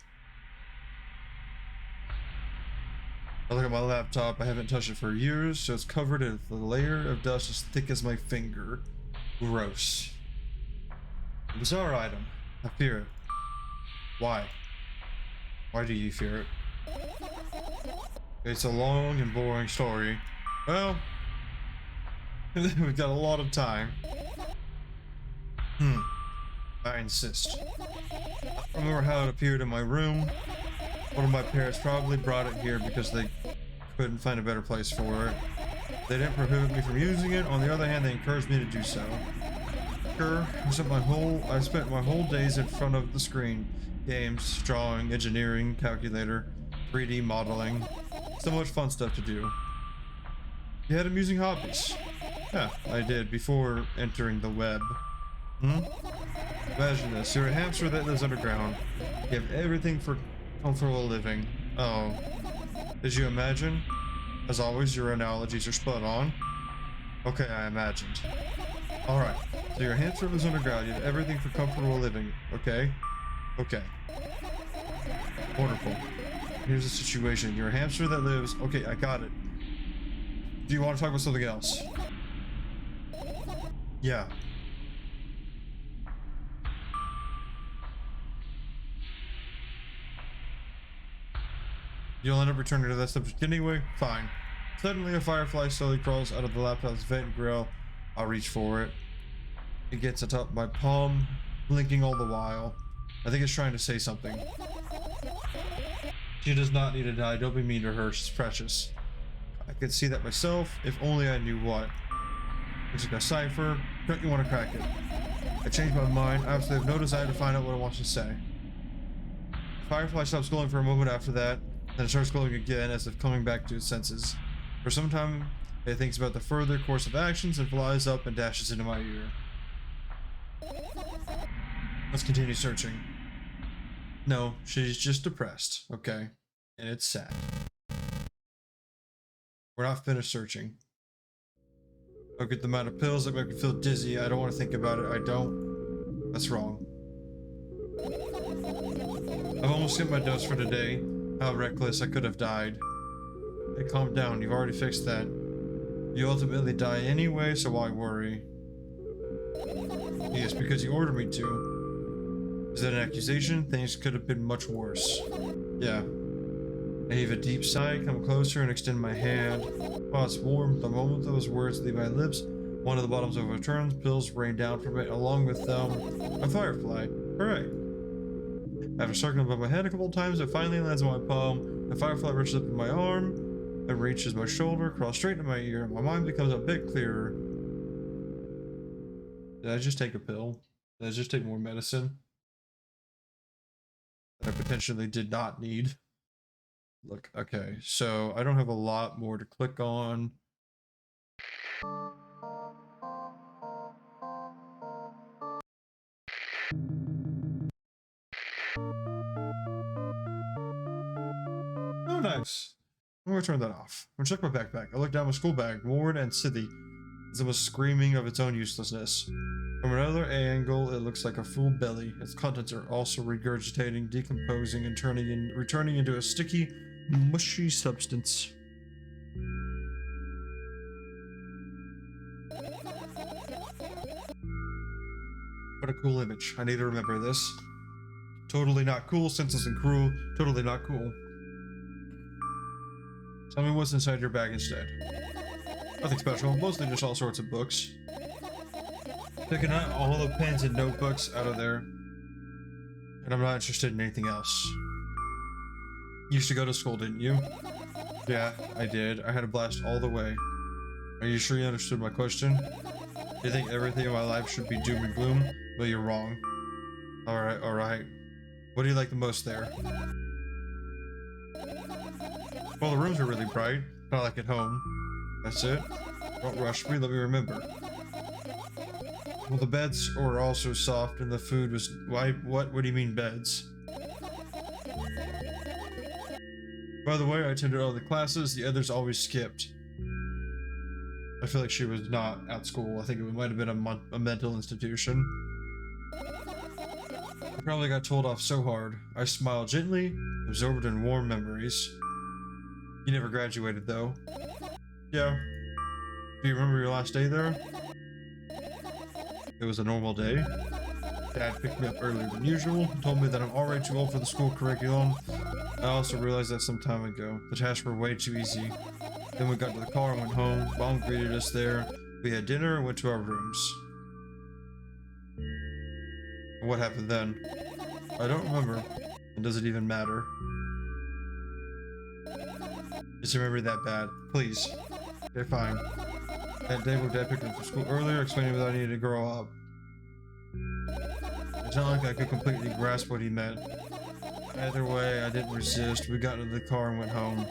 I look at my laptop. I haven't touched it for years, so it's covered in a layer of dust as thick as my finger. Gross. A bizarre item. I fear it. Why? Why do you fear it? It's a long and boring story. Well, we've got a lot of time. I insist. I remember how it appeared in my room. One of my parents probably brought it here because they couldn't find a better place for it. They didn't prohibit me from using it. On the other hand, they encouraged me to do so. Sure, I spent my whole days in front of the screen. Games, drawing, engineering, calculator, 3D modeling. So much fun stuff to do. You had amusing hobbies. Yeah, I did before entering the web. Imagine this. You're a hamster that lives underground. You have everything for comfortable living. Oh. Did you imagine? As always, your analogies are spot on. Okay, I imagined. Alright, so your hamster lives underground. You have everything for comfortable living. Okay? Okay. Wonderful. Here's the situation. You're a hamster that lives... Okay, I got it. Do you want to talk about something else? Yeah. You'll end up returning to that subject anyway? Fine. Suddenly a firefly slowly crawls out of the laptop's vent grill. I'll reach for it. It gets atop my palm, blinking all the while. I think it's trying to say something. She does not need to die. Don't be mean to her. She's precious. I could see that myself, if only I knew what. Looks like a cipher. Don't you want to crack it? I changed my mind. I absolutely have no desire to find out what it wants to say. Firefly stops glowing for a moment after that, then it starts glowing again as if coming back to its senses. For some time, it thinks about the further course of actions and flies up and dashes into my ear. Let's continue searching. No, she's just depressed, okay? And it's sad. We're not finished searching. Look at the amount of pills that make me feel dizzy. I don't want to think about it. I don't. That's wrong. I've almost skipped my dose for today. How reckless, I could have died. Hey, calm down. You've already fixed that. You ultimately die anyway, so why worry? Yes, because you ordered me to. Is that an accusation? Things could have been much worse. Yeah. I heave a deep sigh, come closer, and extend my hand. Oh, it's warm. The moment those words leave my lips, one of the bottoms overturns, pills rain down from it, along with a firefly. Hooray! After circling above my head a couple of times, it finally lands on my palm. The firefly reaches up in my arm, and reaches my shoulder, crawls straight into my ear. My mind becomes a bit clearer. Did I just take a pill? Did I just take more medicine that I potentially did not need? Look, okay, so I don't have a lot more to click on. Oh, nice. I'm gonna turn that off. I'm gonna check my backpack. I look down my school bag, worn and silly, as it was screaming of its own uselessness. From another angle, it looks like a full belly. Its contents are also regurgitating, decomposing, and returning into a sticky, mushy substance. What a cool image. I need to remember this. Totally not cool, senseless and cruel. Totally not cool. Tell me what's inside your bag instead. Nothing special, mostly just all sorts of books. Picking out all the pens and notebooks out of there. And I'm not interested in anything else. You used to go to school, didn't you? Yeah, I did. I had a blast all the way. Are you sure you understood my question? Do you think everything in my life should be doom and gloom? Well, you're wrong. Alright, alright. What do you like the most there? Well, the rooms are really bright. Not like at home. That's it? Don't rush me, let me remember. Well, the beds were also soft and the food was... Why? What do you mean beds? By the way, I attended all the classes, the others always skipped. I feel like she was not at school. I think it might have been a mental institution. I probably got told off so hard. I smiled gently, absorbed in warm memories. You never graduated, though. Yeah. Do you remember your last day there? It was a normal day. Dad picked me up earlier than usual, told me that I'm already too old for the school curriculum. I also realized that some time ago. The tasks were way too easy. Then we got to the car and went home. Mom greeted us there. We had dinner and went to our rooms. What happened then? I don't remember. And does it even matter? Just remember that bad. Please. Okay, fine. That day when Dad picked me up from school earlier, explaining that I needed to grow up. It's not like I could completely grasp what he meant. Either way, I didn't resist. We got into the car and went home.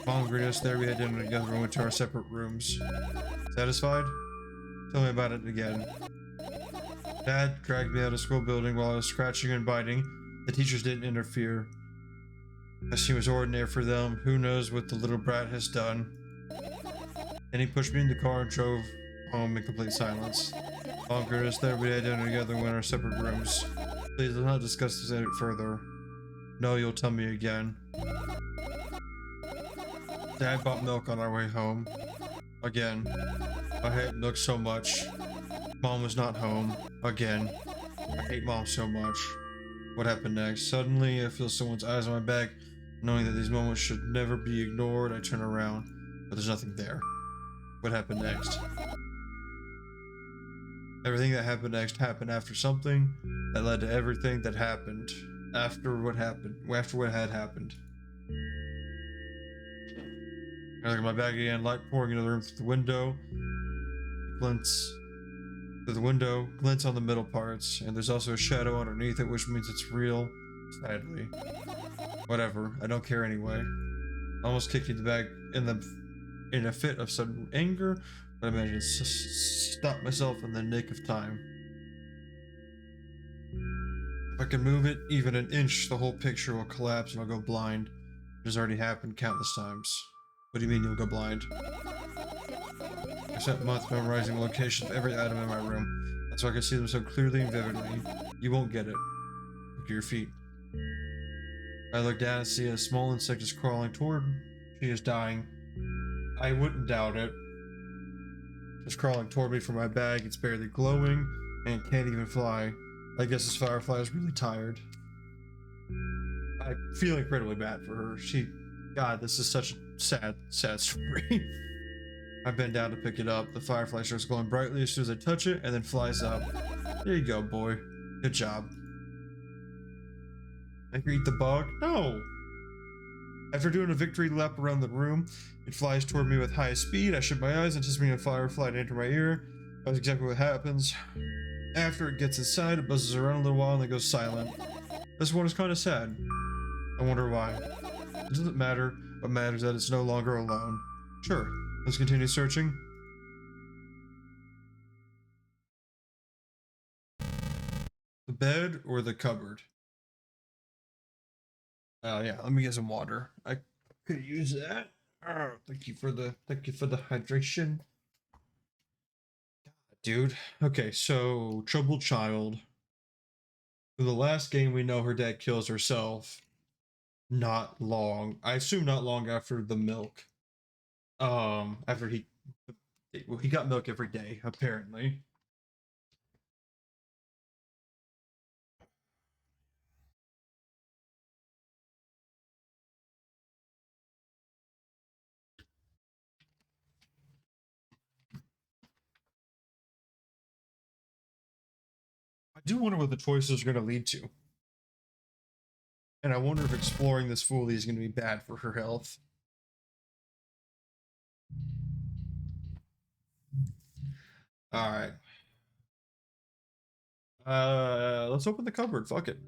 Mom greeted us there, we had dinner together and went to our separate rooms. Satisfied? Tell me about it again. Dad dragged me out of school building while I was scratching and biting. The teachers didn't interfere. I seemed ordinary for them. Who knows what the little brat has done. Then he pushed me in the car and drove home in complete silence. Mom greeted us there, we had dinner together and went to our separate rooms. Please let's not discuss this any further. No, you'll tell me again. Dad bought milk on our way home. Again. I hate milk so much. Mom was not home. Again. I hate Mom so much. What happened next? Suddenly, I feel someone's eyes on my back. Knowing that these moments should never be ignored, I turn around. But there's nothing there. What happened next? Everything that happened next happened after something that led to everything that happened. After what had happened. I look at my bag again, light pouring into the room through the window. Glints through the window, glints on the middle parts, and there's also a shadow underneath it, which means it's real. Sadly. Whatever, I don't care anyway. Almost kicking the bag in a fit of sudden anger, but I managed to stop myself in the nick of time. If I can move it even an inch, the whole picture will collapse and I'll go blind. It has already happened countless times. What do you mean you'll go blind? I spent months memorizing the location of every item in my room. That's why I can see them so clearly and vividly. You won't get it. Look at your feet. I look down and see a small insect is crawling toward me. She is dying. I wouldn't doubt it. It's crawling toward me from my bag. It's barely glowing and can't even fly. I guess this Firefly is really tired. I feel incredibly bad for her. God, this is such a sad, sad story. I bend down to pick it up. The Firefly starts glowing brightly as soon as I touch it, and then flies up. There you go, boy. Good job. I greet the bug. No! After doing a victory lap around the room, it flies toward me with high speed. I shut my eyes, anticipating a firefly to enter my ear. That's exactly what happens. After it gets inside, it buzzes around a little while and then goes silent. This one is kind of sad. I wonder why. It doesn't matter. What matters is that it's no longer alone. Sure, let's continue searching. The bed or the cupboard? Yeah, let me get some water. I could use that. Oh, thank you for the hydration. God, dude. Okay, so troubled child. For the last game we know her dad kills herself. Not long. I assume not long after the milk. After he got milk every day, apparently. I do wonder what the choices are going to lead to. And I wonder if exploring this fully is going to be bad for her health. Alright. Let's open the cupboard. Fuck it.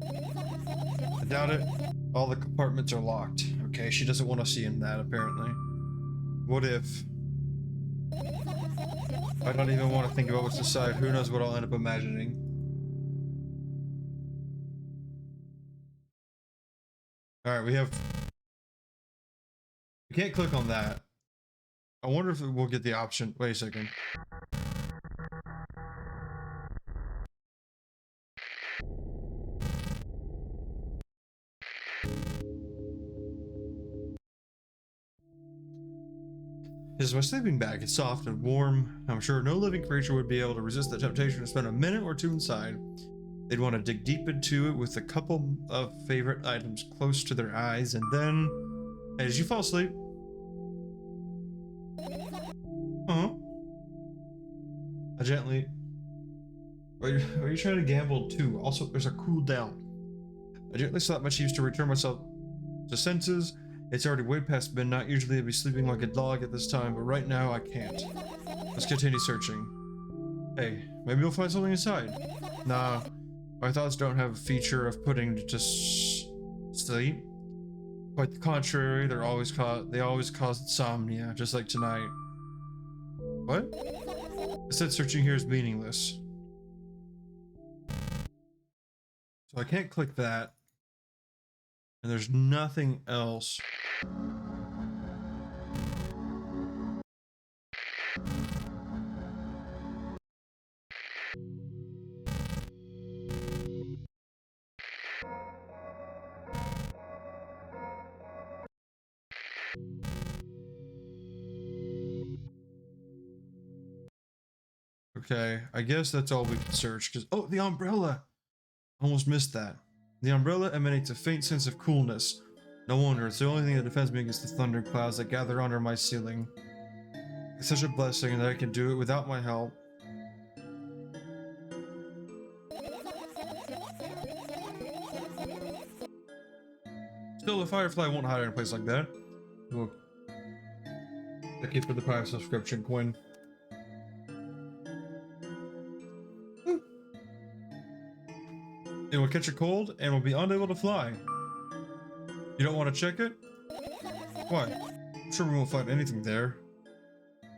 I doubt it. All the compartments are locked. Okay, she doesn't want to see in that, apparently. What if... I don't even want to think about what's inside. Who knows what I'll end up imagining. Alright, we can't click on that. I wonder if we'll get the option. Wait a second. This is my sleeping bag. It's soft and warm. I'm sure no living creature would be able to resist the temptation to spend a minute or two inside. They'd want to dig deep into it with a couple of favorite items close to their eyes, and then... Hey, did you fall asleep? I gently... Are you trying to gamble too? Also, there's a cooldown. I gently slapped my cheeks to return myself to senses. It's already way past midnight. Usually I'd be sleeping like a dog at this time, but right now I can't. Let's continue searching. Hey, maybe we'll find something inside. Nah, my thoughts don't have a feature of putting to sleep. Quite the contrary, they always cause insomnia, just like tonight. What? I said searching here is meaningless. So I can't click that. And there's nothing else. Okay, I guess that's all we can search, because... Oh, the umbrella! Almost missed that. The umbrella emanates a faint sense of coolness. No wonder, it's the only thing that defends me against the thunderclouds that gather under my ceiling. It's such a blessing that I can do it without my help. Still, the Firefly won't hide in a place like that. Well, thank you for the Prime subscription, Quinn. It will catch a cold and will be unable to fly. You don't want to check it? Why? I'm sure we won't find anything there. I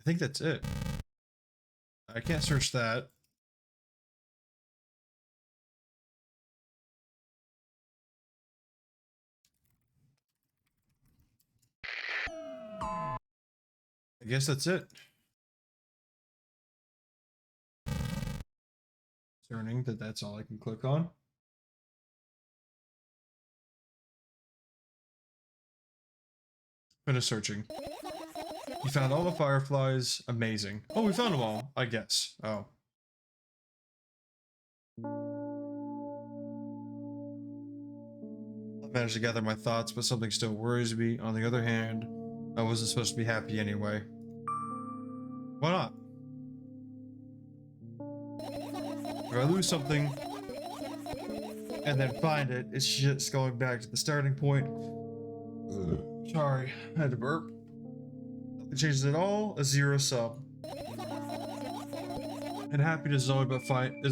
think that's it. I can't search that. I guess that's it. Concerning that that's all I can click on. Finish searching. You found all the fireflies. Amazing. Oh, we found them all, I guess. Oh. I managed to gather my thoughts, but something still worries me. On the other hand, I wasn't supposed to be happy anyway. Why not? If I lose something and then find it, it's just going back to the starting point. Sorry, I had to burp. Nothing changes at all. A zero sum. And happiness is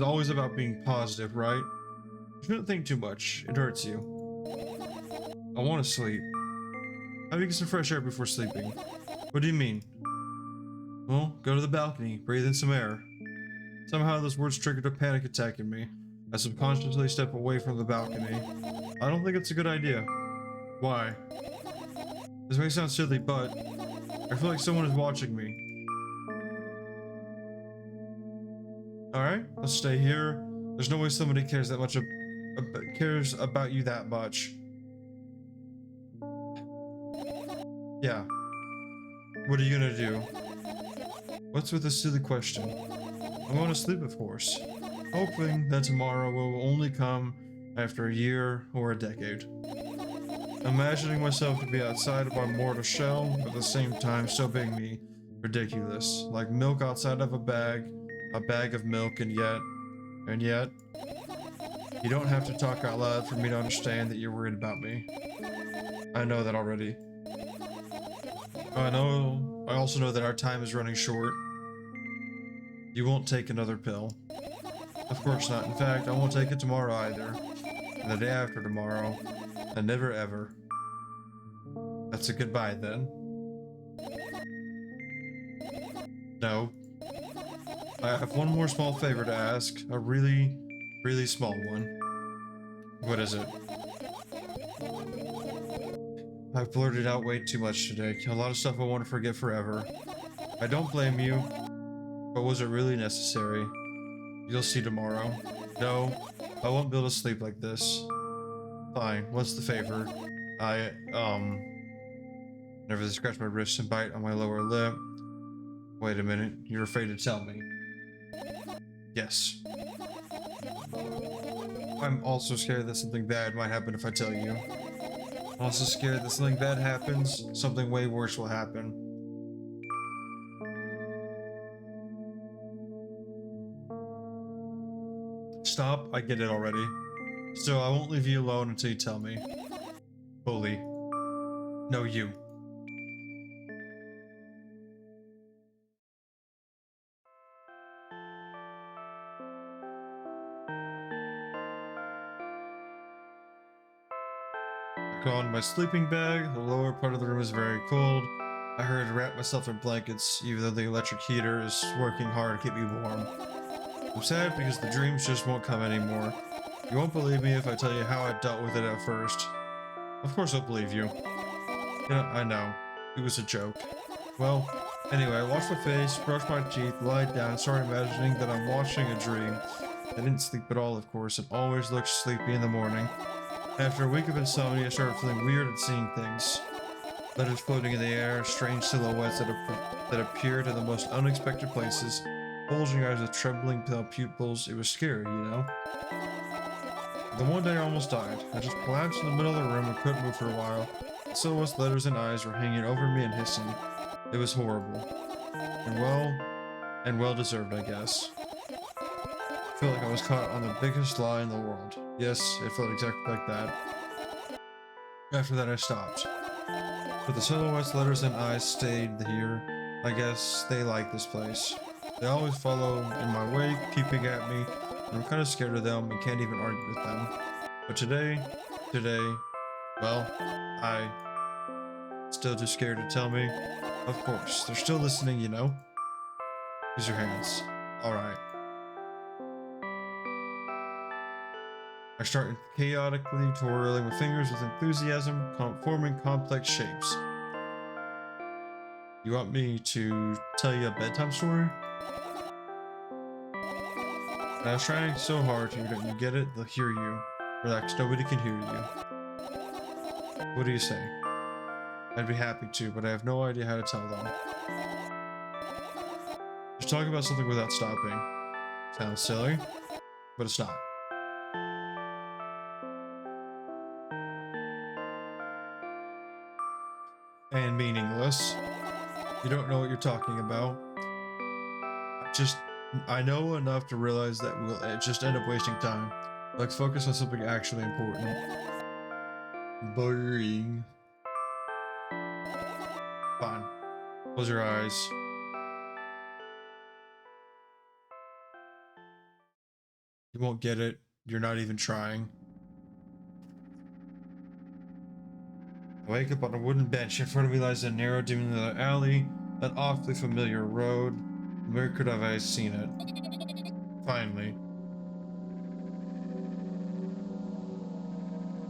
always about being positive, right? You shouldn't think too much. It hurts you. I want to sleep. How do you get some fresh air before sleeping? What do you mean? Well, go to the balcony, breathe in some air. Somehow those words triggered a panic attack in me. I subconsciously step away from the balcony. I don't think it's a good idea. Why? This may sound silly, but I feel like someone is watching me. Alright, let's stay here. There's no way somebody cares that much cares about you that much. Yeah. What are you gonna do? What's with this silly question? I'm going to sleep, of course, hoping that tomorrow will only come after a year or a decade. Imagining myself to be outside of my mortal shell, but at the same time still being me, ridiculous. Like milk outside of a bag of milk, and yet, you don't have to talk out loud for me to understand that you're worried about me. I know that already. I also know that our time is running short. You won't take another pill. Of course not. In fact, I won't take it tomorrow either. And the day after tomorrow. And never ever. That's a goodbye then. No. I have one more small favor to ask. A really, really small one. What is it? I've blurted out way too much today. A lot of stuff I want to forget forever. I don't blame you. But was it really necessary? You'll see tomorrow. No, I won't be able to sleep like this. Fine, what's the favor? Never scratch my wrist and bite on my lower lip. Wait a minute, you're afraid to tell me. Yes. I'm also scared that something bad might happen if I tell you. I'm also scared that something bad happens, something way worse will happen. Stop, I get it already. Still, I won't leave you alone until you tell me. Bully. No, you. I crawled into my sleeping bag. The lower part of the room is very cold. I hurried to wrap myself in blankets, even though the electric heater is working hard to keep me warm. I'm sad because the dreams just won't come anymore. You won't believe me if I tell you how I dealt with it at first. Of course I'll believe you. Yeah, I know. It was a joke. Well, anyway, I washed my face, brushed my teeth, lied down, and started imagining that I'm watching a dream. I didn't sleep at all, of course, and always looked sleepy in the morning. After a week of insomnia, I started feeling weird and seeing things. Letters floating in the air, strange silhouettes that appeared in the most unexpected places, bulging eyes with trembling pale pupils. It was scary, you know? Then one day I almost died. I just collapsed in the middle of the room and couldn't move for a while. Silhouettes, letters, and eyes were hanging over me and hissing. It was horrible. And well deserved, I guess. I felt like I was caught on the biggest lie in the world. Yes, it felt exactly like that. After that I stopped. But the silhouettes, letters, and eyes stayed here. I guess they like this place. They always follow in my wake, peeping at me, and I'm kind of scared of them and can't even argue with them. But today, well, I still too scared to tell me. Of course, they're still listening, you know? Use your hands. Alright. I start chaotically twirling my fingers with enthusiasm, forming complex shapes. You want me to tell you a bedtime story? I was trying so hard to you get it, they'll hear you. Relax, nobody can hear you. What do you say? I'd be happy to, but I have no idea how to tell them. Just talk about something without stopping. Sounds silly, but it's not. And meaningless. You don't know what you're talking about. I know enough to realize that we'll just end up wasting time. Let's focus on something actually important. Boring. Fine. Close your eyes. You won't get it. You're not even trying. I wake up on a wooden bench. In front of me lies a narrow, dim little alley, an awfully familiar road. Where could have I seen it? Finally.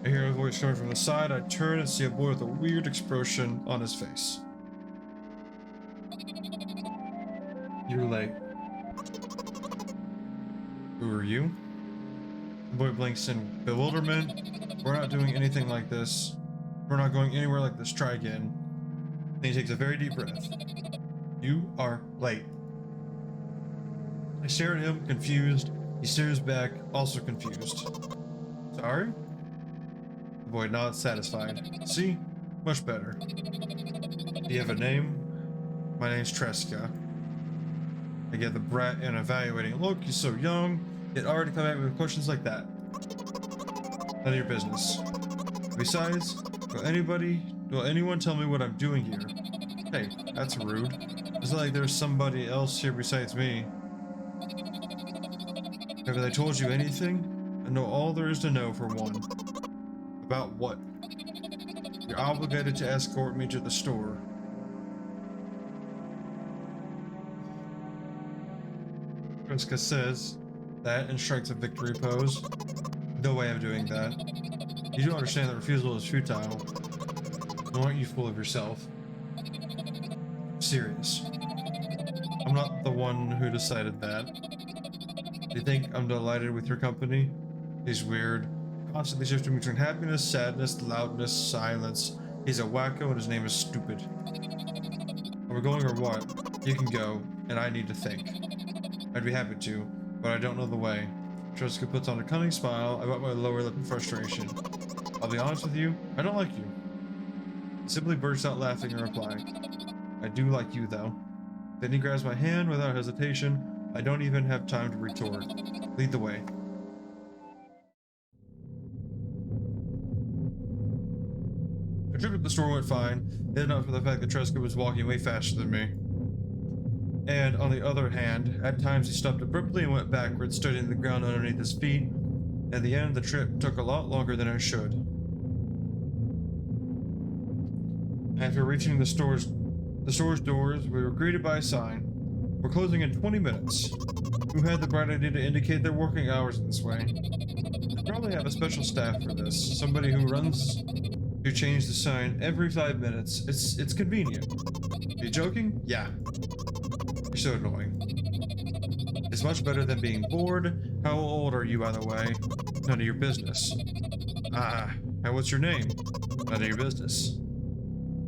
I hear a voice coming from the side. I turn and see a boy with a weird expression on his face. You're late. Who are you? The boy blinks in bewilderment. We're not doing anything like this. We're not going anywhere like this. Try again. Then he takes a very deep breath. You are late. I stare at him, confused. He stares back, also confused. Sorry? The boy nods, satisfied. See? Much better. Do you have a name? My name's Tresca. I get the brat and evaluating look. He's so young, yet already come at me with questions like that. None of your business. Besides, will anyone tell me what I'm doing here? Hey, that's rude. It's not like there's somebody else here besides me. Have they told you anything? I know all there is to know, for one. About what? You're obligated to escort me to the store. Tresca says that and strikes a victory pose. No way I'm doing that. You do understand that refusal is futile. Aren't you full of yourself? I'm serious. I'm not the one who decided that. Do you think I'm delighted with your company? He's weird. Constantly shifting between happiness, sadness, loudness, silence. He's a wacko and his name is stupid. Are we going or what? You can go, and I need to think. I'd be happy to, but I don't know the way. Tresca puts on a cunning smile. I bite my lower lip in frustration. I'll be honest with you, I don't like you. He simply bursts out laughing in reply. I do like you, though. Then he grabs my hand without hesitation. I don't even have time to retort. Lead the way. The trip at the store went fine, if not for the fact that Tresca was walking way faster than me. And on the other hand, at times he stopped abruptly and went backwards, studying the ground underneath his feet. At the end, the trip took a lot longer than it should. After reaching the store's doors, we were greeted by a sign. We're closing in 20 minutes. Who had the bright idea to indicate their working hours in this way? They probably have a special staff for this. Somebody who runs to change the sign every 5 minutes. It's convenient. Are you joking? Yeah. You're so annoying. It's much better than being bored. How old are you, by the way? None of your business. And what's your name? None of your business.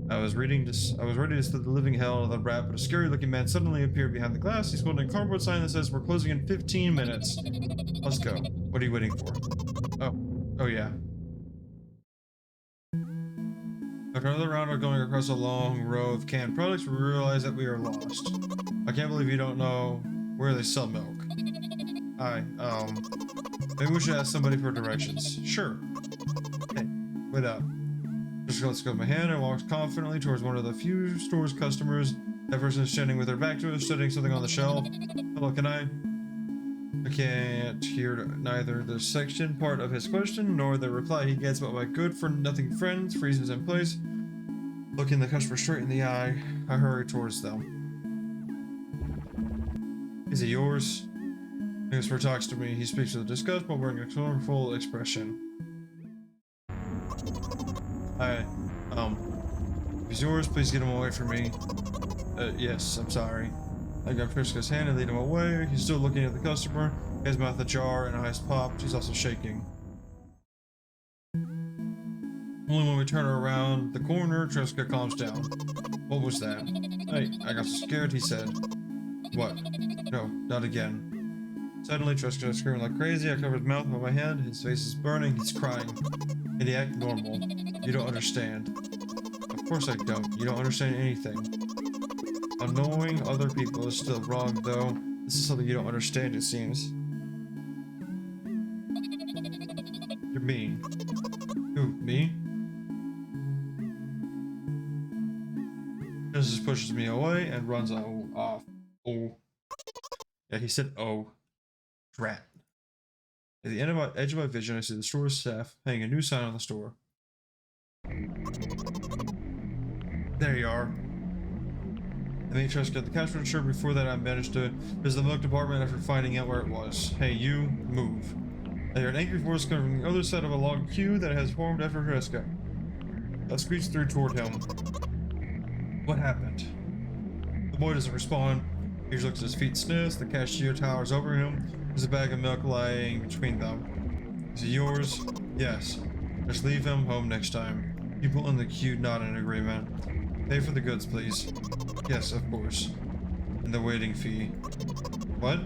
I was ready to set the living hell out of the rat, but a scary-looking man suddenly appeared behind the glass. He's holding a cardboard sign that says, "We're closing in 15 minutes. Let's go. What are you waiting for?" Oh yeah. After another round of going across a long row of canned products, we realize that we are lost. I can't believe you don't know where they sell milk. Maybe we should ask somebody for directions. Sure. Hey, wait up. Just lets go of my hand and walks confidently towards one of the few store's customers. That person is standing with her back to us, studying something on the shelf. Hello, can I can't hear neither the section part of his question nor the reply he gets, but my good-for-nothing friends freezes in place. Looking the customer straight in the eye, I hurry towards them. Is it yours? The customer talks to me. He speaks with disgust while wearing a colorful expression. If it's yours, please get him away from me. Yes, I'm sorry. I grab Tresca's hand and lead him away. He's still looking at the customer, his mouth ajar and eyes popped. He's also shaking. Only when we turn around the corner, Tresca calms down. What was that? Hey, I got so scared, he said. What? No, not again. Suddenly, Tresca screaming like crazy. I cover his mouth with my hand. His face is burning. He's crying. And he acts normal. You don't understand. Of course I don't. You don't understand anything. Annoying other people is still wrong, though. This is something you don't understand, it seems. You're mean. Who, me? Just pushes me away and runs off. Oh. Yeah, he said oh. Drat. At the edge of my vision, I see the store staff hanging a new sign on the store. There you are. I made Trust get the cash register. Before that, I managed to visit the milk department after finding out where it was. Hey, you, move. I hear an angry voice coming from the other side of a long queue that has formed after Kreska. I screeched through toward him. What happened? The boy doesn't respond. He just looks at his feet, sniffs. The cashier towers over him. There's a bag of milk lying between them. Is it yours? Yes. Just leave him home next time. People in the queue nod in agreement. Pay for the goods, please. Yes, of course. And the waiting fee. What?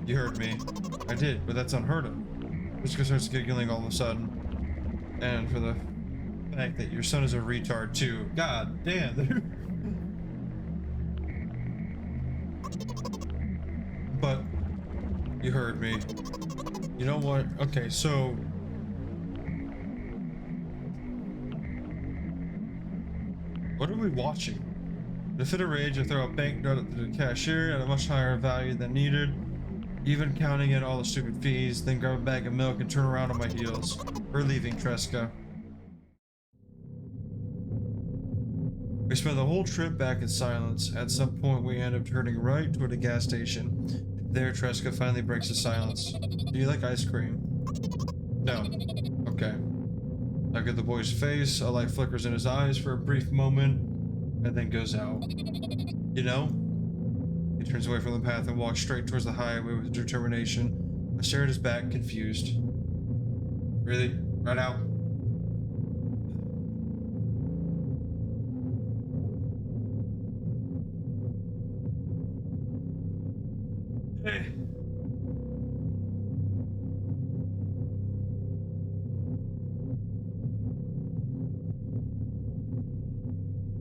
You heard me. I did, but that's unheard of. Jessica starts giggling all of a sudden. And for the fact that your son is a retard too. God damn. But you heard me. You know what? Okay, so what are we watching? In a fit of rage, I throw a banknote at the cashier at a much higher value than needed, even counting in all the stupid fees, then grab a bag of milk and turn around on my heels. We're leaving Tresca. We spent the whole trip back in silence. At some point, we end up turning right toward a gas station. There, Tresca finally breaks the silence. Do you like ice cream? No. Okay. I look at the boy's face. A light flickers in his eyes for a brief moment, and then goes out. You know? He turns away from the path and walks straight towards the highway with determination. I stare at his back, confused. Really? Right out? Hey.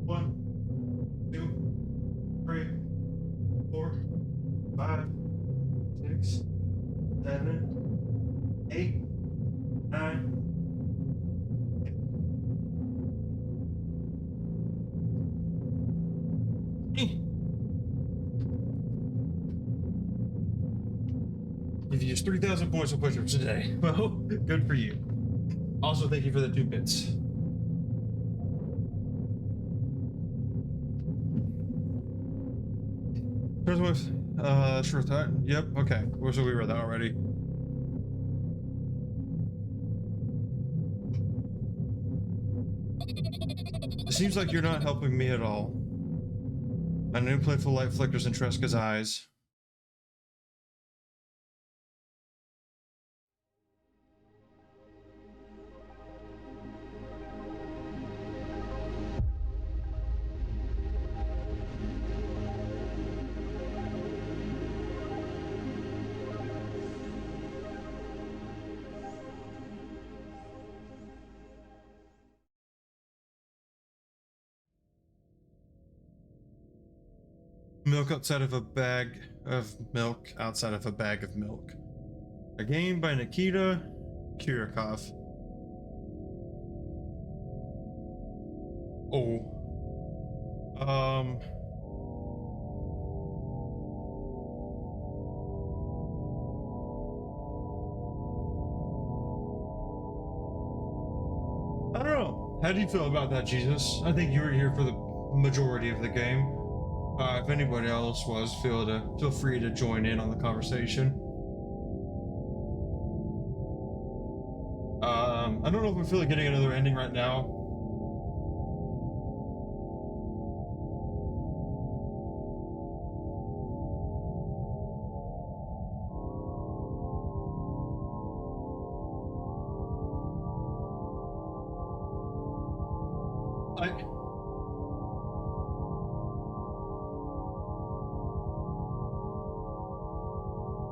One, 2, 3, 4, 5, 6, 7, 8, 9. You've used 3,000 points of push-ups today. Well, good for you. Also, thank you for the 2 bits. First one, sure thought. Yep, okay. So we read that already. It seems like you're not helping me at all. A new playful light flickers in Tresca's eyes. Milk outside of a bag of milk outside of a bag of milk. A game by Nikita Kurikov. Oh. I don't know. How do you feel about that, Jesus? I think you were here for the majority of the game. If anybody else was, feel free to join in on the conversation. I don't know if I feel like getting another ending right now.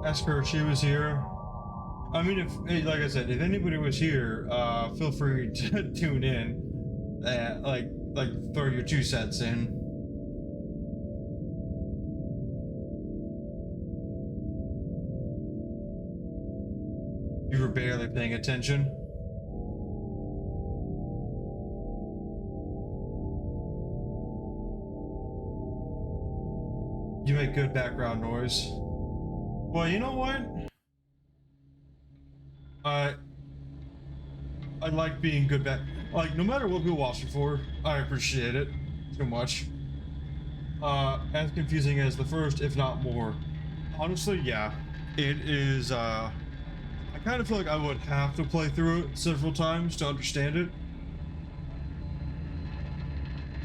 I asked her if she was here. I mean, if hey, like I said, if anybody was here, feel free to tune in. Like throw your 2 cents in. You were barely paying attention. You make good background noise. Well, you know what? I I like being good back. Like no matter what people watch me for, I appreciate it too much. As confusing as the first, if not more. Honestly, yeah, it is. I kind of feel like I would have to play through it several times to understand it.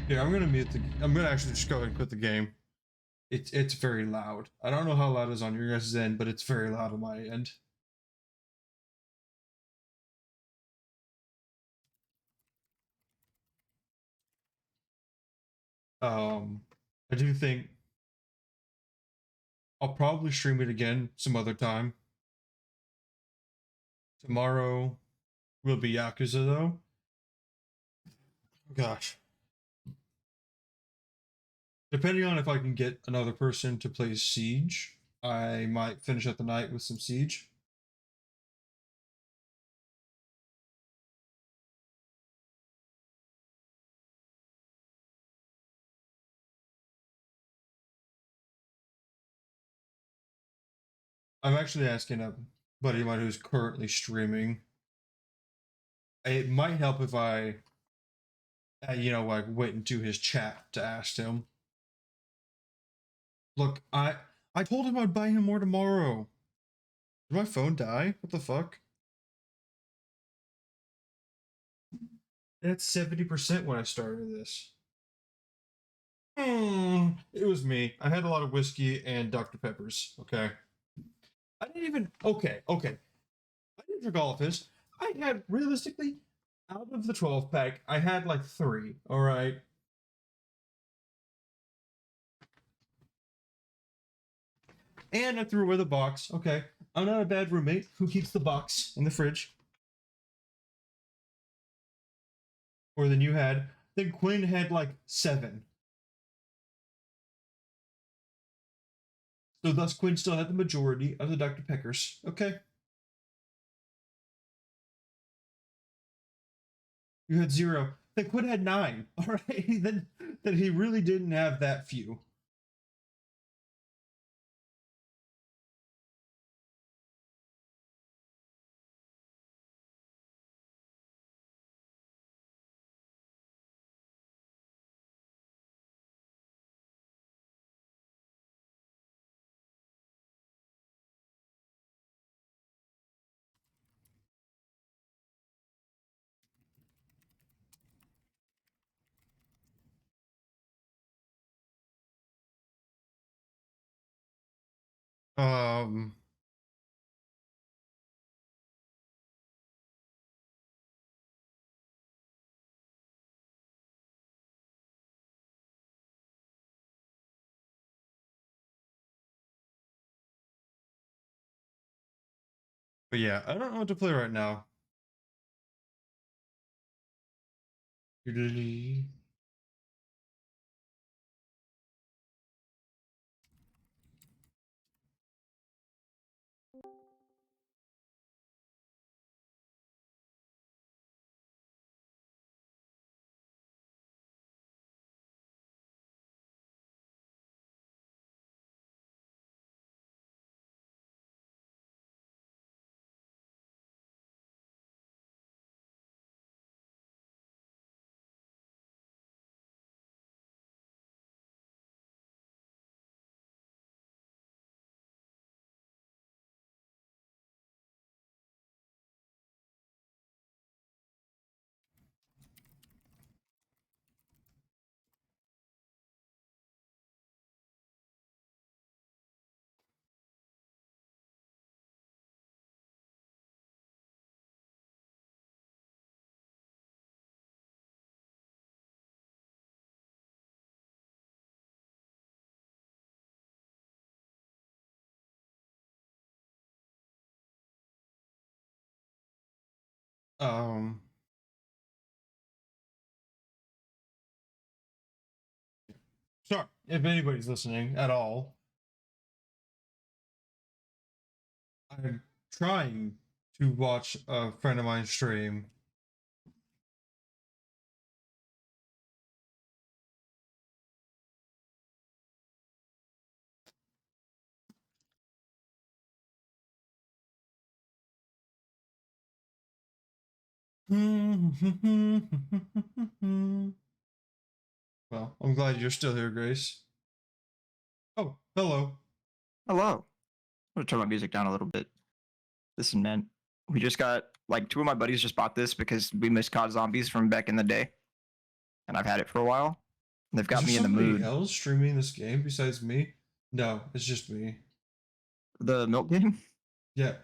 Yeah, I'm gonna mute the. I'm gonna actually just go ahead and quit the game. It's very loud. I don't know how loud it is on your guys' end, but it's very loud on my end. I do think I'll probably stream it again some other time. Tomorrow will be Yakuza though. Gosh. Depending on if I can get another person to play Siege, I might finish up the night with some Siege. I'm actually asking a buddy of mine who's currently streaming. It might help if I, like went into his chat to ask him. Look, I told him I'd buy him more tomorrow. Did my phone die? What the fuck? That's 70% when I started this. It was me. I had a lot of whiskey and Dr. Peppers. Okay. I didn't even. Okay. I didn't drink all of his. I had realistically, out of the 12 pack, I had like 3. All right. And I threw away the box. Okay. I'm not a bad roommate who keeps the box in the fridge. More than you had. Then Quinn had like 7. So thus Quinn still had the majority of the Dr. Peckers. Okay. You had 0. Then Quinn had 9. All right. Then he really didn't have that few. Um. But yeah, I don't know what to play right now. Um, sorry if anybody's listening at all. I'm trying to watch a friend of mine stream. Well, I'm glad you're still here, Grace. Oh, hello. Hello. I'm gonna turn my music down a little bit. Listen, man, we just got like two of my buddies just bought this because we missed COD Zombies from back in the day, and I've had it for a while. And they've got Is me there in the somebody mood. else streaming this game besides me? No, it's just me. The milk game? Yeah,